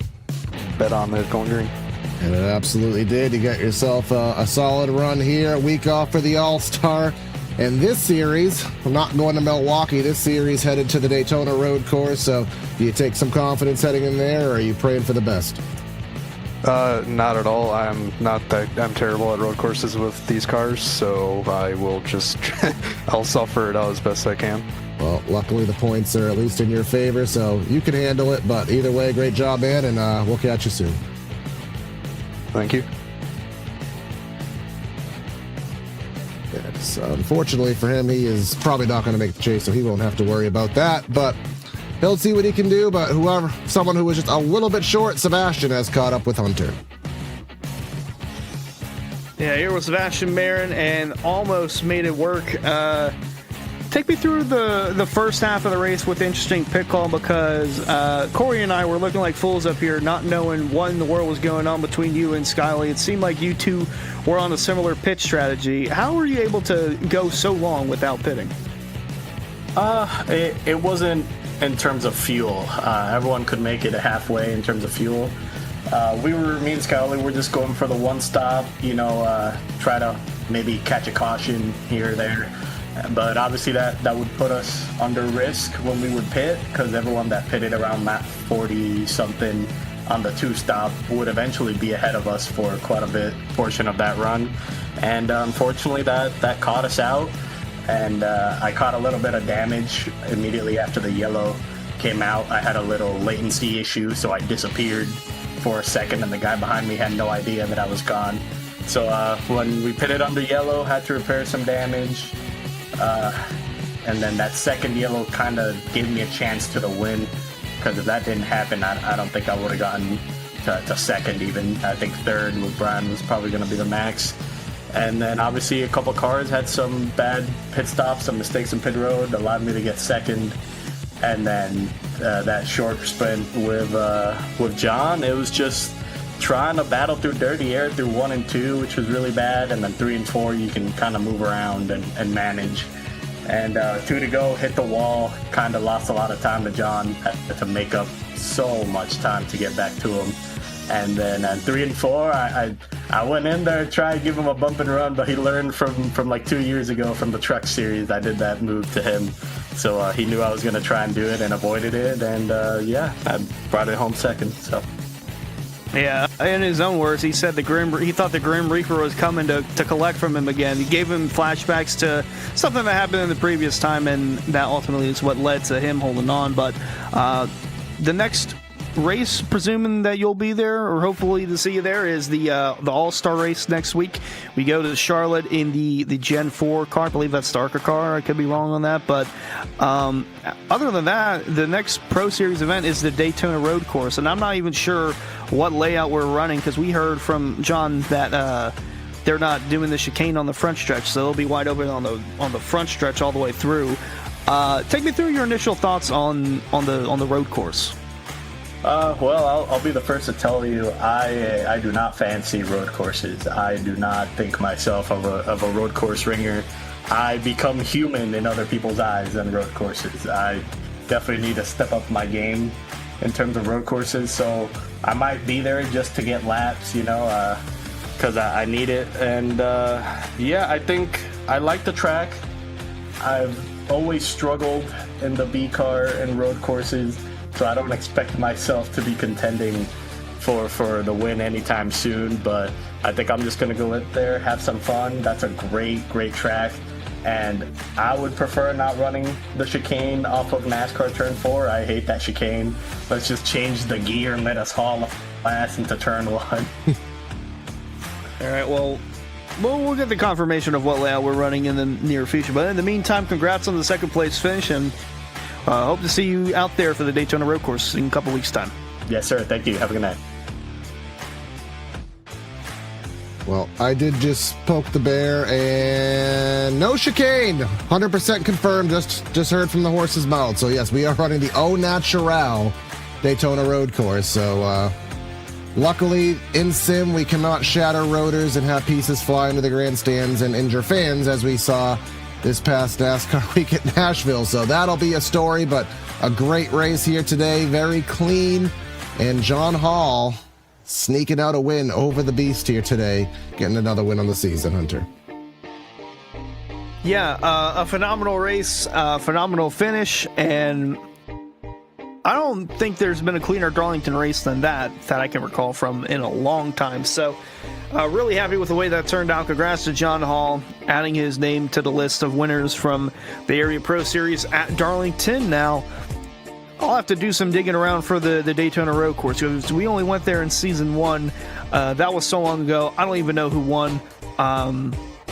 bet on it going green. And it absolutely did. You got yourself a solid run here, a week off for the All-Star. And this series, I'm not going to Milwaukee. This series headed to the Daytona Road Course. So do you take some confidence heading in there, or are you praying for the best? Not at all. I'm terrible at road courses with these cars, so I will just I'll suffer it out as best I can. Well, luckily the points are at least in your favor, so you can handle it. But either way, great job, man, and we'll catch you soon. Thank you. Yes, unfortunately for him, he is probably not going to make the chase, so he won't have to worry about that. But he'll see what he can do. But someone who was just a little bit short, Sebastian, has caught up with Hunter. Yeah, here was Sebastian Marin and almost made it work. take me through the first half of the race with the interesting pit call, because Corey and I were looking like fools up here, not knowing what in the world was going on between you and Skyley. It seemed like you two were on a similar pit strategy. How were you able to go so long without pitting? It wasn't in terms of fuel. Everyone could make it halfway in terms of fuel. Me and Skyley were just going for the one stop, try to maybe catch a caution here or there. But obviously that would put us under risk when we would pit, because everyone that pitted around lap 40-something on the two-stop would eventually be ahead of us for quite a bit portion of that run. And unfortunately that caught us out. And I caught a little bit of damage immediately after the yellow came out. I had a little latency issue, so I disappeared for a second, and the guy behind me had no idea that I was gone. So when we pitted under yellow, had to repair some damage. And then that second yellow kind of gave me a chance to the win, because if that didn't happen, I don't think I would have gotten to second even. I think third with Brian was probably going to be the max. And then obviously a couple cars had some bad pit stops, some mistakes in pit road, allowed me to get second. And then that short sprint with John, it was just trying to battle through dirty air through 1 and 2, which was really bad. And then 3 and 4, you can kind of move around and manage. And 2 to go, hit the wall, kind of lost a lot of time to John, had to make up so much time to get back to him. And then 3 and 4, I went in there to try and give him a bump and run, but he learned from like 2 years ago from the truck series. I did that move to him. So he knew I was going to try and do it and avoided it. And I brought it home second. So. Yeah, in his own words, he said he thought the Grim Reaper was coming to collect from him again. He gave him flashbacks to something that happened in the previous time, and that ultimately is what led to him holding on. But the next race, presuming that you'll be there, or hopefully to see you there, is the All-Star race next week. We go to Charlotte in the Gen 4 car. I believe that's the ARCA car. I could be wrong on that. But other than that, the next Pro Series event is the Daytona Road Course. And I'm not even sure what layout we're running, because we heard from John that they're not doing the chicane on the front stretch, so it'll be wide open on the front stretch all the way through. Take me through your initial thoughts on the road course. Well, I'll be the first to tell you, I do not fancy road courses. I do not think myself of a road course ringer. I become human in other people's eyes than road courses. I definitely need to step up my game in terms of road courses, so I might be there just to get laps, because I need it. And I think I like the track. I've always struggled in the B car and road courses, so I don't expect myself to be contending for the win anytime soon, but I think I'm just going to go in there, have some fun. That's a great track, and I would prefer not running the chicane off of NASCAR Turn 4. I hate that chicane. Let's just change the gear and let us haul ass into Turn 1. All right, well, we'll get the confirmation of what layout we're running in the near future, but in the meantime, congrats on the second place finish, and hope to see you out there for the Daytona Road Course in a couple weeks' time. Yes, sir. Thank you. Have a good night. Well, I did just poke the bear, and no chicane. 100% confirmed. Just heard from the horse's mouth. So yes, we are running the Au Natural Daytona Road Course. So luckily, in sim, we cannot shatter rotors and have pieces fly into the grandstands and injure fans, as we saw this past NASCAR week at Nashville. So that'll be a story, but a great race here today. Very clean. And John Hall sneaking out a win over the Beast here today, getting another win on the season, Hunter. Yeah, a phenomenal race, phenomenal finish, and I don't think there's been a cleaner Darlington race than that I can recall from in a long time. So really happy with the way that turned out. Congrats to John Hall, adding his name to the list of winners from the Area Pro Series at Darlington. Now, I'll have to do some digging around for the Daytona Road Course, because we only went there in Season 1. That was so long ago, I don't even know who won.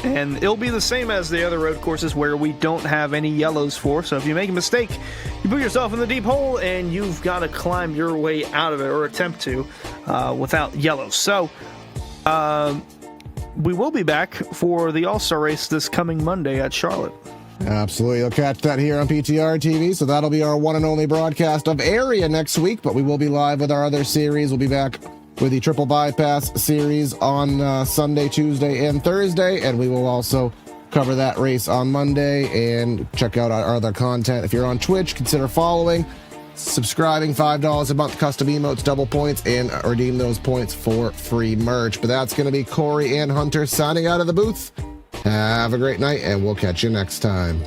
And it'll be the same as the other road courses where we don't have any yellows for. So if you make a mistake, you put yourself in the deep hole, and you've got to climb your way out of it, or attempt to, without yellows. So we will be back for the All-Star race this coming Monday at Charlotte. Absolutely. You'll catch that here on PTR TV. So that'll be our one and only broadcast of Area next week, but we will be live with our other series. We'll be back with the Triple Bypass series on Sunday, Tuesday, and Thursday, and we will also cover that race on Monday and check out our other content. If you're on Twitch, consider following, subscribing, $5 a month, custom emotes, double points, and redeem those points for free merch. But that's going to be Corey and Hunter signing out of the booth. Have a great night, and we'll catch you next time.